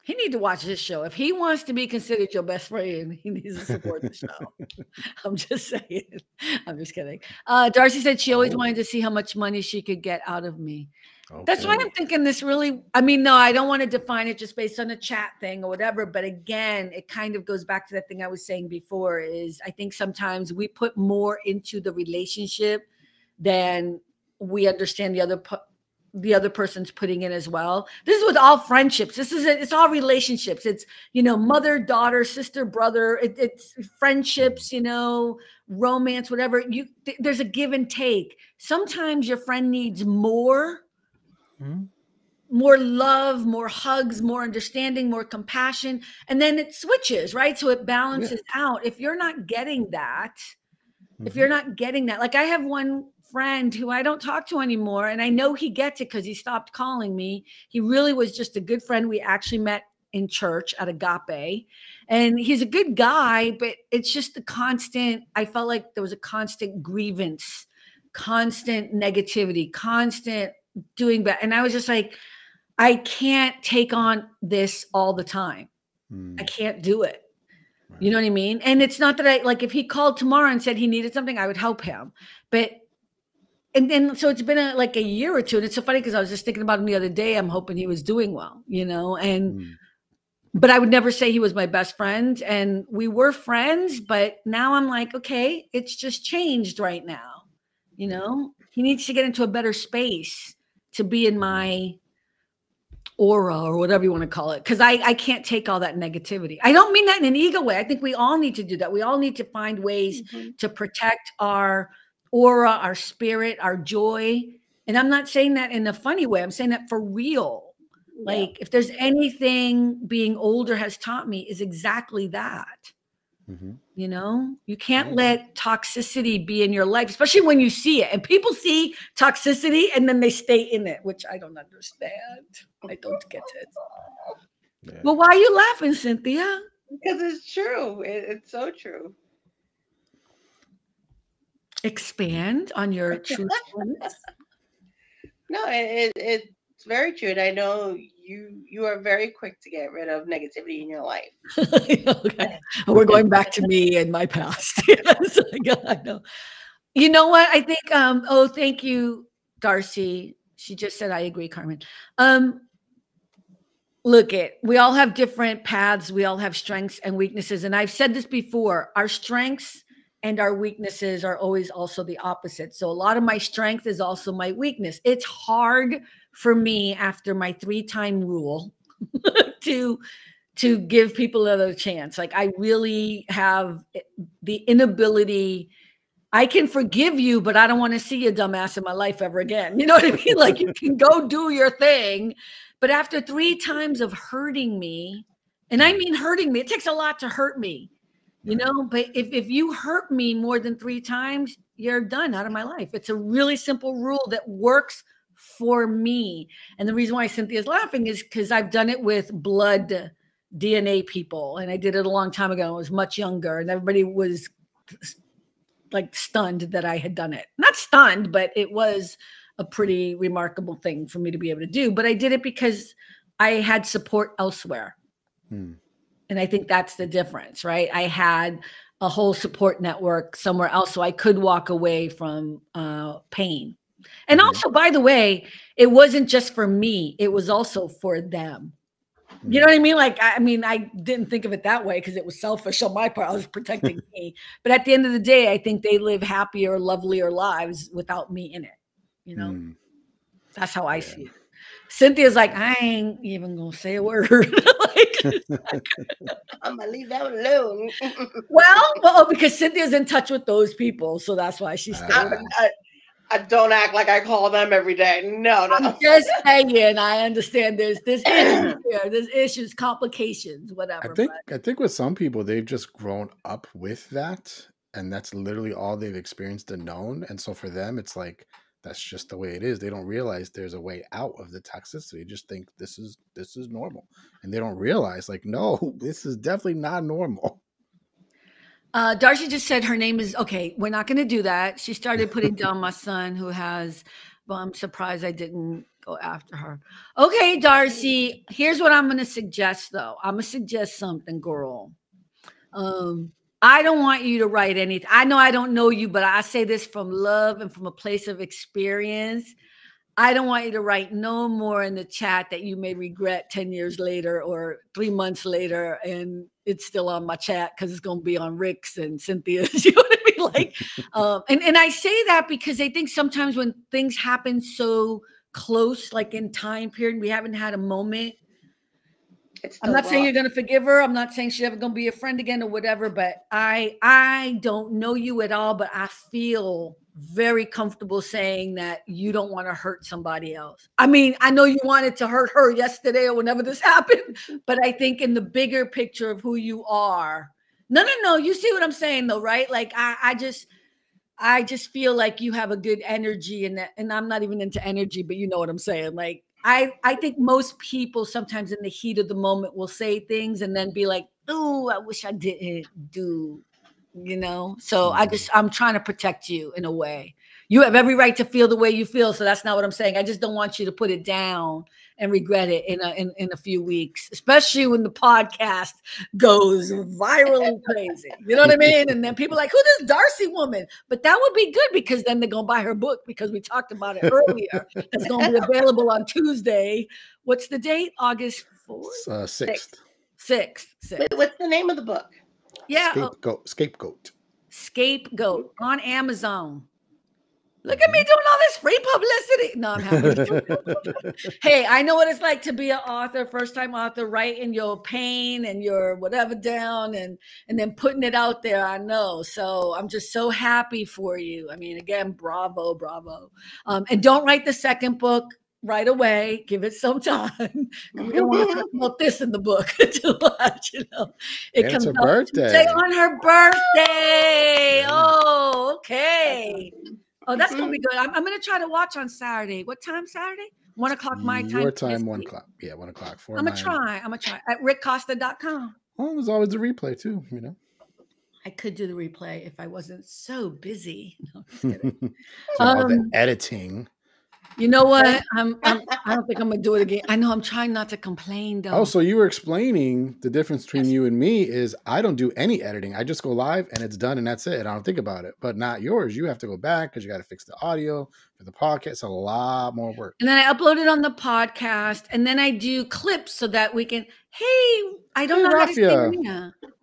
He needs to watch this show. If he wants to be considered your best friend, he needs to support the show. I'm just saying. I'm just kidding. Darcy said she always wanted to see how much money she could get out of me. Okay. That's why I'm thinking this really, no, I don't want to define it just based on a chat thing or whatever. But again, it kind of goes back to that thing I was saying before is I think sometimes we put more into the relationship than we understand the other person's putting in as well. This is with all friendships. It's all relationships. It's, mother, daughter, sister, brother. It's friendships, romance, whatever. There's a give and take. Sometimes your friend needs more love, more hugs, more understanding, more compassion. And then it switches, right? So it balances out. If you're not getting that, like I have one friend who I don't talk to anymore. And I know he gets it because he stopped calling me. He really was just a good friend. We actually met in church at Agape. And he's a good guy, but it's just I felt like there was a constant grievance, constant negativity, constant doing bad. And I was just like, I can't take on this all the time. I can't do it. You know what I mean? And it's not that if he called tomorrow and said he needed something, I would help him. And then, so it's been a year or two. And it's so funny because I was just thinking about him the other day. I'm hoping he was doing well, but I would never say he was my best friend. And we were friends, but now I'm like, okay, it's just changed right now. He needs to get into a better space to be in my aura or whatever you want to call it. Cause I can't take all that negativity. I don't mean that in an ego way. I think we all need to do that. We all need to find ways to protect our aura, our spirit, our joy. And I'm not saying that in a funny way. I'm saying that for real. Like if there's anything being older has taught me is exactly that. You can't let toxicity be in your life, especially when you see it. And people see toxicity and then they stay in it, which I don't understand. I don't get it. Yeah. Well, why are you laughing, Cynthia? Because it's true. It's so true. Expand on your truthfulness. No, it's very true. And I know you are very quick to get rid of negativity in your life. Okay. We're going back to me and my past. I know. You know what? I think, thank you, Darcy. She just said, I agree, Carmen. look we all have different paths. We all have strengths and weaknesses. And I've said this before, our strengths and our weaknesses are always also the opposite. So a lot of my strength is also my weakness. It's hard for me after my 3-time rule to give people another chance. Like I really have the inability. I can forgive you, but I don't want to see a dumbass in my life ever again. You know what I mean? Like you can go do your thing, but after 3 times of hurting me, and I mean hurting me, it takes a lot to hurt me, you know, but if you hurt me more than 3 times, you're done out of my life. It's a really simple rule that works for me. And the reason why Cynthia's laughing is because I've done it with blood DNA people. And I did it a long time ago. I was much younger and everybody was like stunned that I had done it. Not stunned, but it was a pretty remarkable thing for me to be able to do. But I did it because I had support elsewhere. And I think that's the difference, right? I had a whole support network somewhere else, so I could walk away from pain. And also, by the way, it wasn't just for me. It was also for them. You know what I mean? Like, I didn't think of it that way because it was selfish on my part. I was protecting me. But at the end of the day, I think they live happier, lovelier lives without me in it. You know? That's how I see it. Cynthia's like, I ain't even going to say a word. I'm going to leave that alone. well, because Cynthia's in touch with those people. So that's why she's still I don't act like I call them every day. No. I'm just saying. I understand there's issues here. There's issues, complications, whatever. I think with some people, they've just grown up with that. And that's literally all they've experienced and known. And so for them, it's like, that's just the way it is. They don't realize there's a way out of the toxicity. They just think this is normal. And they don't realize, like, no, this is definitely not normal. Darcy just said her name is, okay, we're not going to do that. She started putting down my son who has, well, I'm surprised I didn't go after her. Okay, Darcy, here's what I'm going to suggest, though. I'm going to suggest something, girl. I don't want you to write anything. I know I don't know you, but I say this from love and from a place of experience. I don't want you to write no more in the chat that you may regret 10 years later or 3 months later, and it's still on my chat because it's going to be on Rick's and Cynthia's. You know what I mean? Like, and I say that because I think sometimes when things happen so close, like in time period, we haven't had a moment. I'm not saying you're going to forgive her. I'm not saying she's ever going to be a friend again or whatever, but I don't know you at all, but I feel very comfortable saying that you don't want to hurt somebody else. I mean, I know you wanted to hurt her yesterday or whenever this happened, but I think in the bigger picture of who you are, no, you see what I'm saying though, right? Like I just feel like you have a good energy in that, and I'm not even into energy, but you know what I'm saying? Like, I think most people sometimes in the heat of the moment will say things and then be like, oh, I wish I didn't do, you know? So I'm trying to protect you in a way. You have every right to feel the way you feel. So that's not what I'm saying. I just don't want you to put it down and regret it in a few weeks, especially when the podcast goes virally crazy. You know what I mean? And then people are like, who this Darcy woman? But that would be good because then they're going to buy her book because we talked about it earlier. That's going to be available on Tuesday. What's the date? August 4th? 6th. 6th. Wait, what's the name of the book? Yeah. Scapegoat on Amazon. Look at me doing all this free publicity. No, I'm happy. Hey, I know what it's like to be an author, first-time author, writing your pain and your whatever down and then putting it out there. I know. So I'm just so happy for you. I mean, again, bravo. And don't write the second book right away. Give it some time. We don't want to talk about this in the book too much, you know. It comes her birthday. Tuesday on her birthday. Oh, okay. Oh, that's going to be good. I'm going to try to watch on Saturday. What time Saturday? 1 o'clock my time. Your time, 1 o'clock. Yeah, 1 o'clock. I'm going to try. At rickcosta.com. Well, there's always the replay too, you know. I could do the replay if I wasn't so busy. No, just kidding. So all the editing. You know what? I don't think I'm gonna do it again. I know I'm trying not to complain though. Oh, so you were explaining the difference between you and me is I don't do any editing. I just go live and it's done and that's it. I don't think about it. But not yours. You have to go back because you got to fix the audio for the podcast. It's a lot more work. And then I upload it on the podcast, and then I do clips so that we can. Hey, I don't know how to say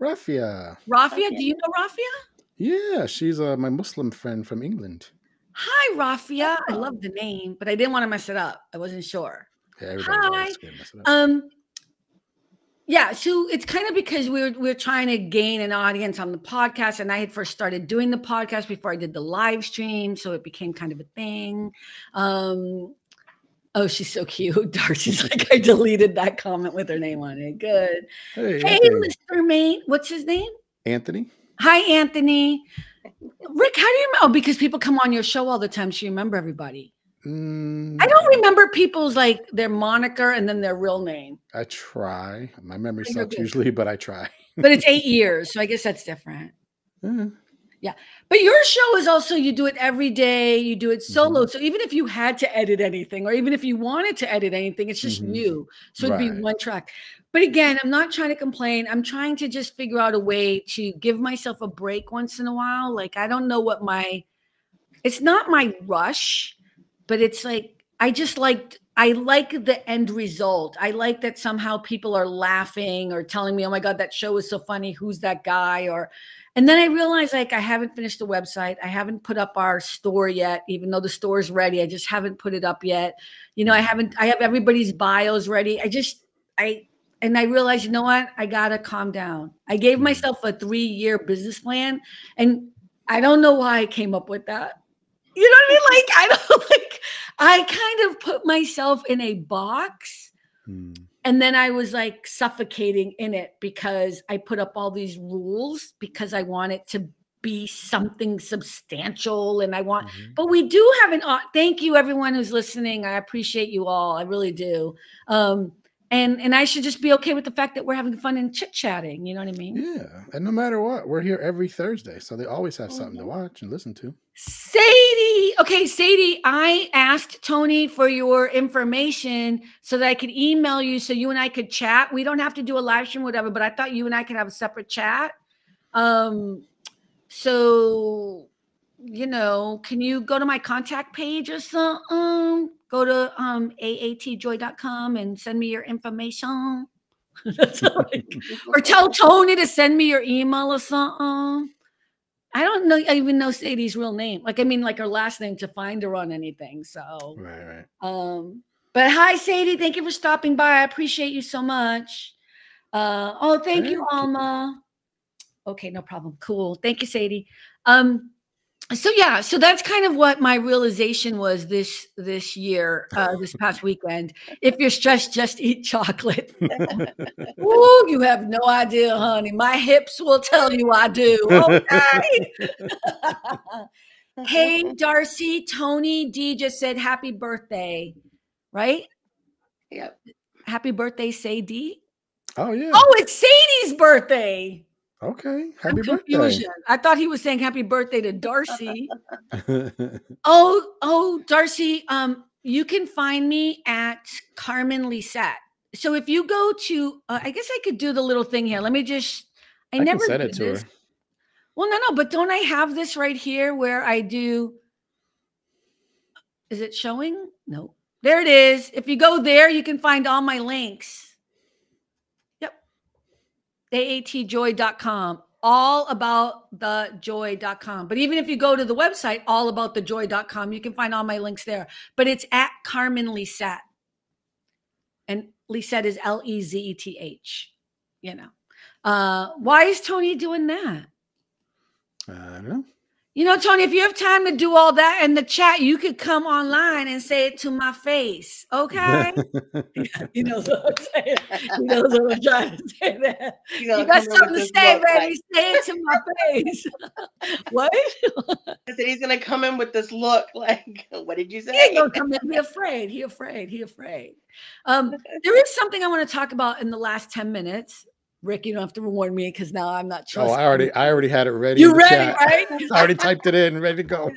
Rafia. Rafia, do you know Rafia? Yeah, she's my Muslim friend from England. Hi, Rafia. I love the name, but I didn't want to mess it up. I wasn't sure. Yeah, hi. Yeah, so it's kind of because we're trying to gain an audience on the podcast, and I had first started doing the podcast before I did the live stream, so it became kind of a thing. Oh, she's so cute. Darcy's like, I deleted that comment with her name on it. Good. Hey Mr. Mate. What's his name? Anthony. Hi, Anthony. Rick, how do you know? Oh, because people come on your show all the time, so you remember everybody. I don't remember people's like their moniker and then their real name. I try. My memory sucks usually, but I try. But it's 8 years, so I guess that's different. Yeah. But your show is also, you do it every day. You do it solo. So even if you had to edit anything, or even if you wanted to edit anything, it's just you. So it'd be one track. But again, I'm not trying to complain. I'm trying to just figure out a way to give myself a break once in a while. Like, I don't know what it's not my rush, but it's like, I like the end result. I like that somehow people are laughing or telling me, oh my God, that show is so funny. Who's that guy? And then I realized, like, I haven't finished the website. I haven't put up our store yet, even though the store is ready. I just haven't put it up yet. You know, I have everybody's bios ready. And I realized, you know what? I got to calm down. I gave myself a 3-year business plan, and I don't know why I came up with that. You know what I mean? I kind of put myself in a box, and then I was like suffocating in it because I put up all these rules because I want it to be something substantial, and but we do have thank you everyone who's listening. I appreciate you all. I really do. And I should just be okay with the fact that we're having fun and chit-chatting. You know what I mean? Yeah. And no matter what, we're here every Thursday. So they always have something to watch and listen to. Sadie. Okay, Sadie, I asked Tony for your information so that I could email you so you and I could chat. We don't have to do a live stream, whatever, but I thought you and I could have a separate chat. So, you know, can you go to my contact page or something? Go to aatjoy.com and send me your information. Or tell Tony to send me your email or something. I don't know. I even know Sadie's real name. Like, I mean, like her last name to find her on anything. So, right. But hi, Sadie. Thank you for stopping by. I appreciate you so much. Thank you, Alma. Okay, no problem. Cool. Thank you, Sadie. So yeah, so that's kind of what my realization was this year, this past weekend. If you're stressed, just eat chocolate. Ooh, you have no idea, honey. My hips will tell you I do. Okay. Hey, Darcy, Tony D just said happy birthday, right? Yep. Happy birthday, Sadie. Oh yeah. Oh, it's Sadie's birthday. Okay. Happy birthday. I thought he was saying happy birthday to Darcy. Oh, Darcy, you can find me at Carmen Lisette. So if you go to, I guess I could do the little thing here. Let me just, I never can send it to her. Well, no, but don't I have this right here where I do, is it showing? No. There it is. If you go there, you can find all my links. aatjoy.com, all about the joy.com. But even if you go to the website, allaboutthejoy.com, you can find all my links there. But it's at Carmen Lisette. And Lisette is Lezeth, you know. Why is Tony doing that? I don't know. You know, Tony, if you have time to do all that in the chat, you could come online and say it to my face. Okay? You know what I'm saying? You know what I'm trying to say there. You got something to say, baby. Say it to my face. What? I said he's going to come in with this look like, what did you say? He ain't going to come in. He afraid. There is something I want to talk about in the last 10 minutes. Rick, you don't have to warn me because now I'm not trusting. Oh, I already had it ready. You ready, right? I already typed it in, ready to go.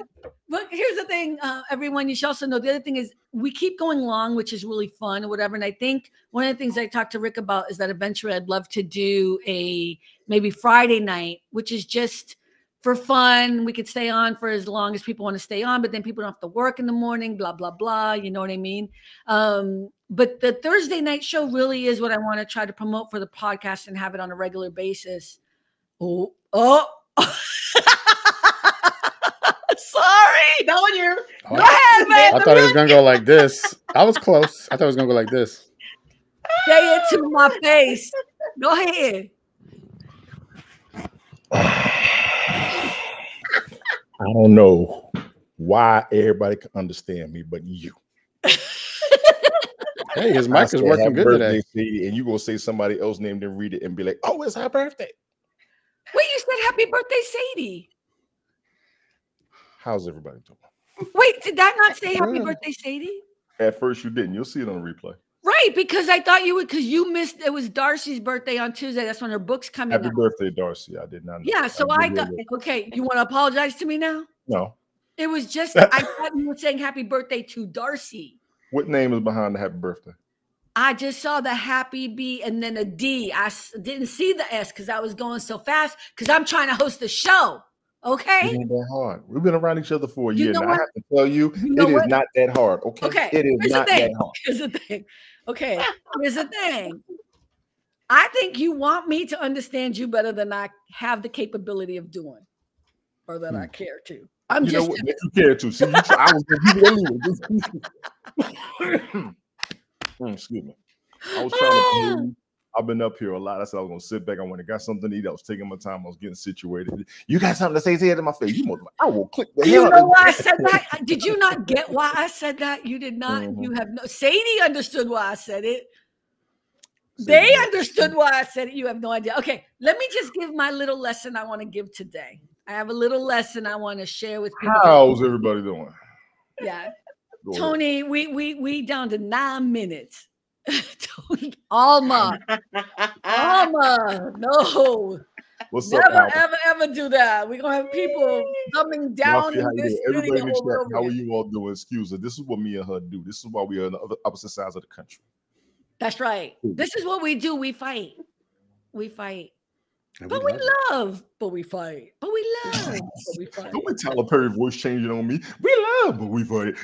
But here's the thing, everyone, you should also know the other thing is we keep going long, which is really fun or whatever. And I think one of the things I talked to Rick about is that eventually I'd love to do a maybe Friday night, which is just for fun. We could stay on for as long as people want to stay on, but then people don't have to work in the morning, blah, blah, blah. You know what I mean? But the Thursday night show really is what I want to try to promote for the podcast and have it on a regular basis. Oh. Sorry. No, you're. Go ahead, man. I thought it was going to go like this. I was close. I thought it was going to go like this. Say it to my face. Go ahead. I don't know why everybody can understand me, but you. Hey, his mic is working good today. And you're going to say somebody else's name, then read it and be like, oh, it's her birthday. Wait, you said happy birthday, Sadie. How's everybody doing? Wait, did that not say happy birthday, Sadie? At first you didn't. You'll see it on the replay. Right, because I thought you would, because you missed, it was Darcy's birthday on Tuesday. That's when her book's coming out. Happy birthday, Darcy. I did not know. Yeah, so I thought, okay, you want to apologize to me now? No. It was just, I thought you were saying happy birthday to Darcy. What name is behind the happy birthday? I just saw the happy B and then a D. I didn't see the S because I was going so fast because I'm trying to host a show. Okay. It ain't that hard. We've been around each other for a You year. know Now, what? I have to tell you, it is not that hard. Okay. Okay. It is not that hard. Here's the thing. Okay. Here's the thing. I think you want me to understand you better than I have the capability of doing or that I care to. I'm you just know what? You care to. See, you try, I was excuse me. I was trying to move. I've been up here a lot. I said I was gonna sit back. I went and got something to eat. I was taking my time. I was getting situated. You got something to say to my face? I will click the hell. You know why I said that? Did you not get why I said that? You did not. Mm-hmm. You have no. Sadie understood why I said it. They understood why I said it. You have no idea. Okay, let me just give my little lesson I want to give today. I have a little lesson I want to share with people. How's everybody doing? Yeah, Tony, we down to 9 minutes. Alma, no. What's never, up, ever do that. We're gonna have people coming down in this everybody in the video. chat, how are you all doing? Excuse me. This is what me and her do. This is why we are on the opposite sides of the country. That's right. This is what we do. We fight. We fight. But we love, but we fight. But we love, but we fight. Don't be Tyler Perry voice changing on me. We love, but we fight.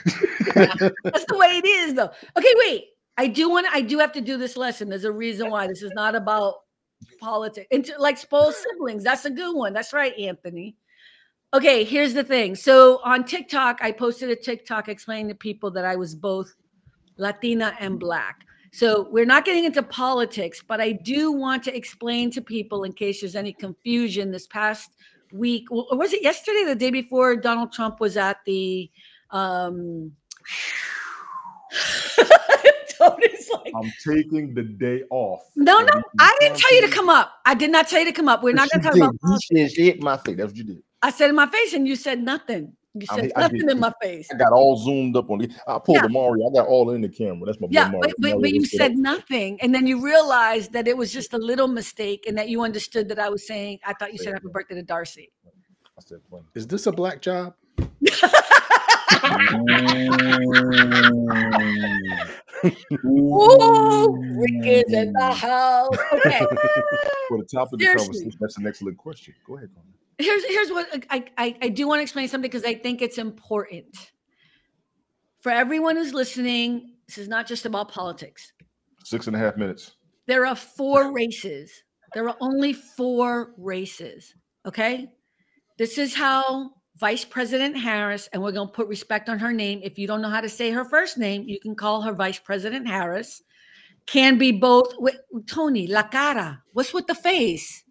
That's the way it is, though. Okay, wait. I do have to do this lesson. There's a reason why. This is not about politics. Like spoiled siblings. That's a good one. That's right, Anthony. Okay, here's the thing. So on TikTok, I posted a TikTok explaining to people that I was both Latina and Black. So we're not getting into politics, but I do want to explain to people in case there's any confusion. This past week, or was it yesterday, the day before, Donald Trump was at the Tony's like, I'm taking the day off. No, I didn't tell you to come up. I did not tell you to come up. We're not going to talk about politics. You hit my face. That's what you did. I said in my face, and you said nothing. You said nothing in my face. I got all zoomed up on it. I pulled the Mario. I got all in the camera. That's my boy Mario. But you said nothing, and then you realized that it was just a little mistake, and that you understood that I was saying. I thought you said happy birthday to Darcy. I said, is this a black job? Ooh, Rick is in the house. Okay. For the top of the conversation, that's an excellent question. Go ahead, Carmen. Here's what I do want to explain something because I think it's important for everyone who's listening. This is not just about politics. 6.5 minutes. There are 4 races. There are only 4 races. Okay. This is how Vice President Harris, and we're going to put respect on her name. If you don't know how to say her first name, you can call her Vice President Harris. Can be both. Tony, la cara. What's with the face?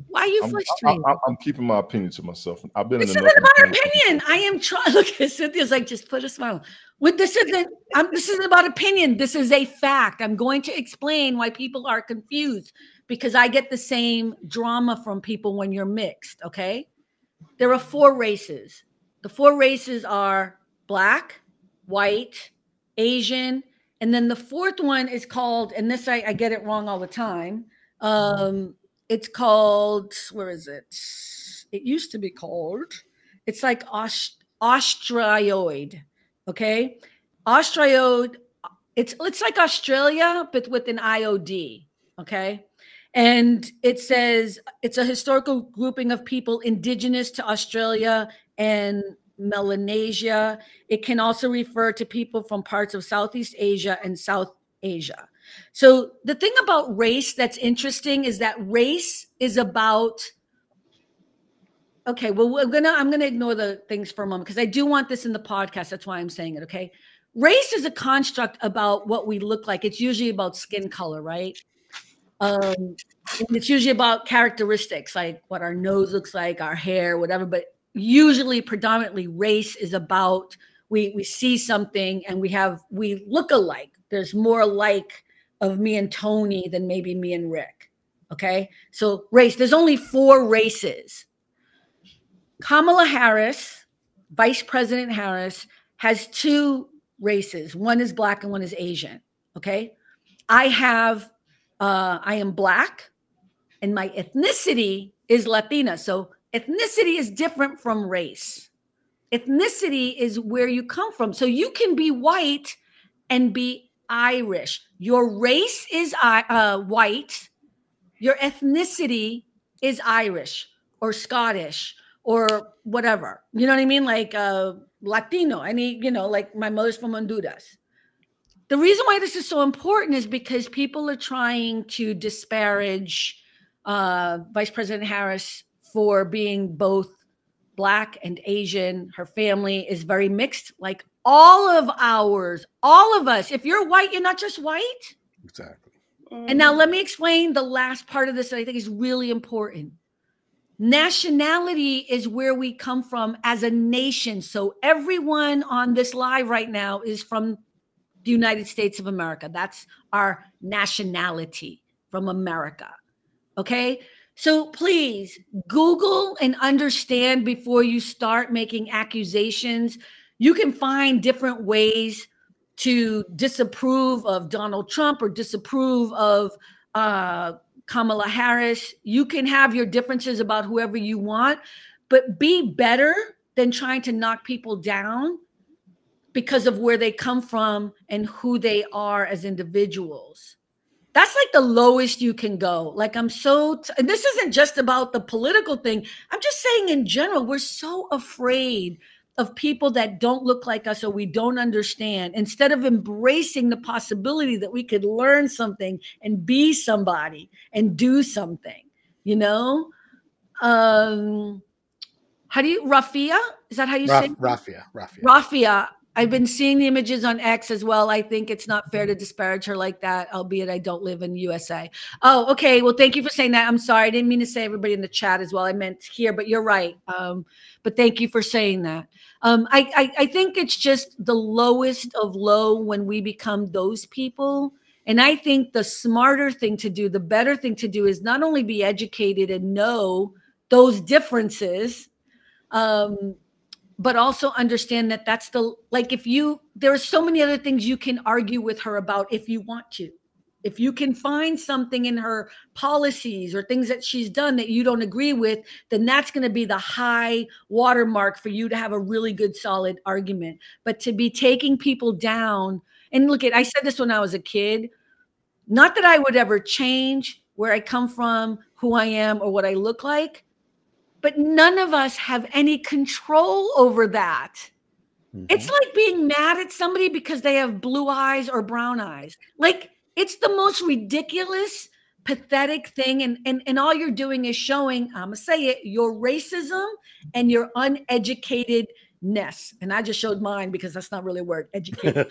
Why are you frustrated? I'm keeping my opinion to myself. I've been. This isn't about opinion. I am trying. Look at Cynthia's like, just put a smile. This isn't about opinion. This is a fact. I'm going to explain why people are confused because I get the same drama from people when you're mixed. Okay, there are 4 races. The 4 races are Black, White, Asian, and then the 4th one is called. And this I get it wrong all the time. It's called, where is it? It used to be called, it's like Australoid. Okay, Australoid. It's like Australia, but with an IOD. Okay. And it says it's a historical grouping of people indigenous to Australia and Melanesia. It can also refer to people from parts of Southeast Asia and South Asia. So the thing about race that's interesting is that race is about, okay, well, I'm gonna ignore the things for a moment because I do want this in the podcast. That's why I'm saying it, okay? Race is a construct about what we look like. It's usually about skin color, right? And it's usually about characteristics like what our nose looks like, our hair, whatever. But usually, predominantly, race is about we see something and we look alike. There's more alike of me and Tony than maybe me and Rick. Okay, so race. There's only 4 races. Kamala Harris, Vice President Harris, has 2 races. One is Black and one is Asian. Okay, I am Black and my ethnicity is Latina. So ethnicity is different from race. Ethnicity is where you come from. So you can be white and be Irish. Your race is white. Your ethnicity is Irish or Scottish or whatever. You know what I mean? Like Latino. Like my mother's from Honduras. The reason why this is so important is because people are trying to disparage Vice President Harris for being both Black and Asian. Her family is very mixed, like all of ours, all of us. If you're white, you're not just white. Exactly. And now let me explain the last part of this that I think is really important. Nationality is where we come from as a nation. So everyone on this live right now is from the United States of America. That's our nationality, from America. Okay? So please Google and understand before you start making accusations. You can find different ways to disapprove of Donald Trump or disapprove of Kamala Harris. You can have your differences about whoever you want, but be better than trying to knock people down because of where they come from and who they are as individuals. That's like the lowest you can go. Like and this isn't just about the political thing. I'm just saying in general, we're so afraid of people that don't look like us or we don't understand, instead of embracing the possibility that we could learn something and be somebody and do something, you know? How do you, Rafia? Is that how you say it? Rafia. I've been seeing the images on X as well. I think it's not fair to disparage her like that, albeit I don't live in the USA. Oh, okay. Well, thank you for saying that. I'm sorry. I didn't mean to say everybody in the chat as well. I meant here, but you're right. But thank you for saying that. I think it's just the lowest of low when we become those people. And I think the smarter thing to do, the better thing to do is not only be educated and know those differences, but also understand that that's there are so many other things you can argue with her about if you want to. If you can find something in her policies or things that she's done that you don't agree with, then that's going to be the high watermark for you to have a really good, solid argument. But to be taking people down, and I said this when I was a kid, not that I would ever change where I come from, who I am, or what I look like, but none of us have any control over that. Mm-hmm. It's like being mad at somebody because they have blue eyes or brown eyes. Like, it's the most ridiculous, pathetic thing. And all you're doing is showing, I'm going to say it, your racism and your uneducatedness. And I just showed mine because that's not really a word, educated.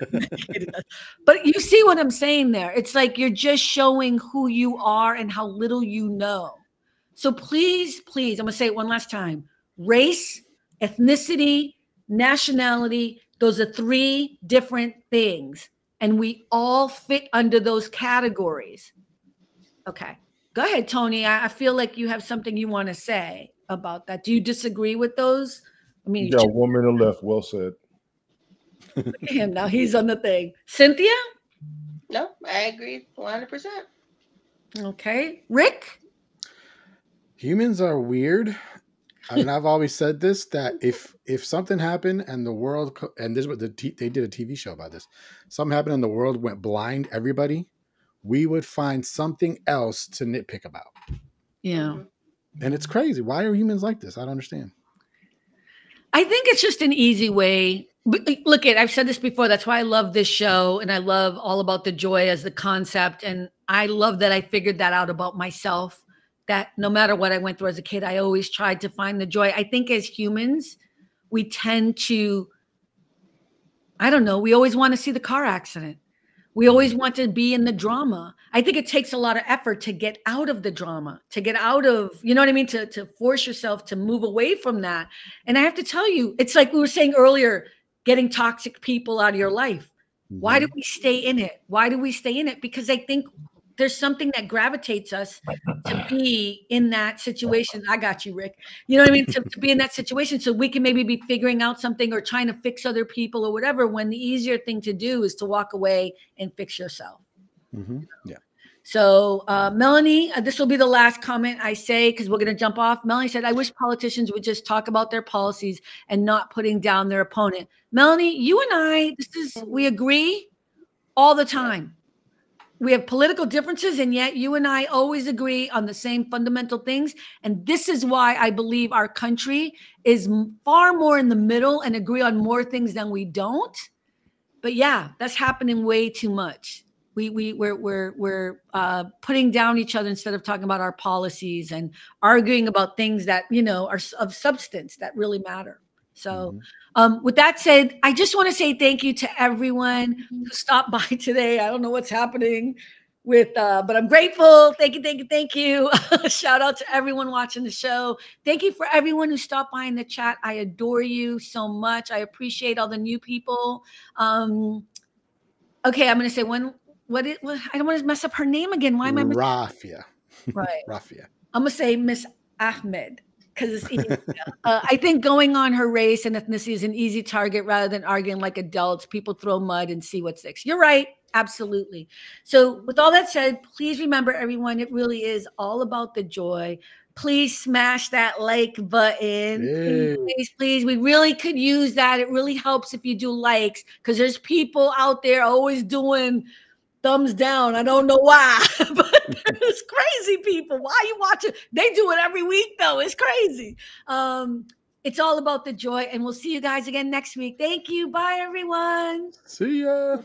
But you see what I'm saying there? It's like you're just showing who you are and how little you know. So please, I'm going to say it one last time. Race, ethnicity, nationality, those are 3 different things. And we all fit under those categories. Okay. Go ahead, Tony. I feel like you have something you want to say about that. Do you disagree with those? I mean, you got 1 minute left. Well said. Look at him now. He's on the thing. Cynthia? No, I agree 100%. Okay. Rick? Humans are weird. and I've always said this, that if something happened and the world, and this is what they did a TV show about this, something happened and the world went blind, everybody, we would find something else to nitpick about. Yeah. And it's crazy. Why are humans like this? I don't understand. I think it's just an easy way. Look, I've said this before. That's why I love this show. And I love all about the joy as the concept. And I love that I figured that out about myself, that no matter what I went through as a kid, I always tried to find the joy. I think as humans, we tend to, I don't know, we always want to see the car accident. We always want to be in the drama. I think it takes a lot of effort to get out of the drama, to get out of, you know what I mean? To force yourself to move away from that. And I have to tell you, it's like we were saying earlier, getting toxic people out of your life. Why do we stay in it? Why do we stay in it? Because I think there's something that gravitates us to be in that situation. I got you, Rick. You know what I mean? To be in that situation so we can maybe be figuring out something or trying to fix other people or whatever, when the easier thing to do is to walk away and fix yourself. Yeah. So Melanie, this will be the last comment I say because we're going to jump off. Melanie said, I wish politicians would just talk about their policies and not putting down their opponent. Melanie, you and I, we agree all the time. We have political differences, and yet you and I always agree on the same fundamental things. And this is why I believe our country is far more in the middle and agree on more things than we don't. But yeah, that's happening way too much. We're putting down each other instead of talking about our policies and arguing about things that, you know, are of substance that really matter. So with that said, I just want to say thank you to everyone who stopped by today. I don't know what's happening with, but I'm grateful. Thank you. Shout out to everyone watching the show. Thank you for everyone who stopped by in the chat. I adore you so much. I appreciate all the new people. Okay, I'm going to say I don't want to mess up her name again. Why am I? Rafia. Right. Rafia. I'm going to say Miss Ahmed. Because I think going on her race and ethnicity is an easy target rather than arguing like adults. People throw mud and see what sticks. You're right. Absolutely. So with all that said, please remember, everyone, it really is all about the joy. Please smash that like button. Please. We really could use that. It really helps if you do likes because there's people out there always doing thumbs down. I don't know why, but there's crazy people. Why are you watching? They do it every week, though. It's crazy. It's all about the joy, and we'll see you guys again next week. Thank you. Bye, everyone. See ya.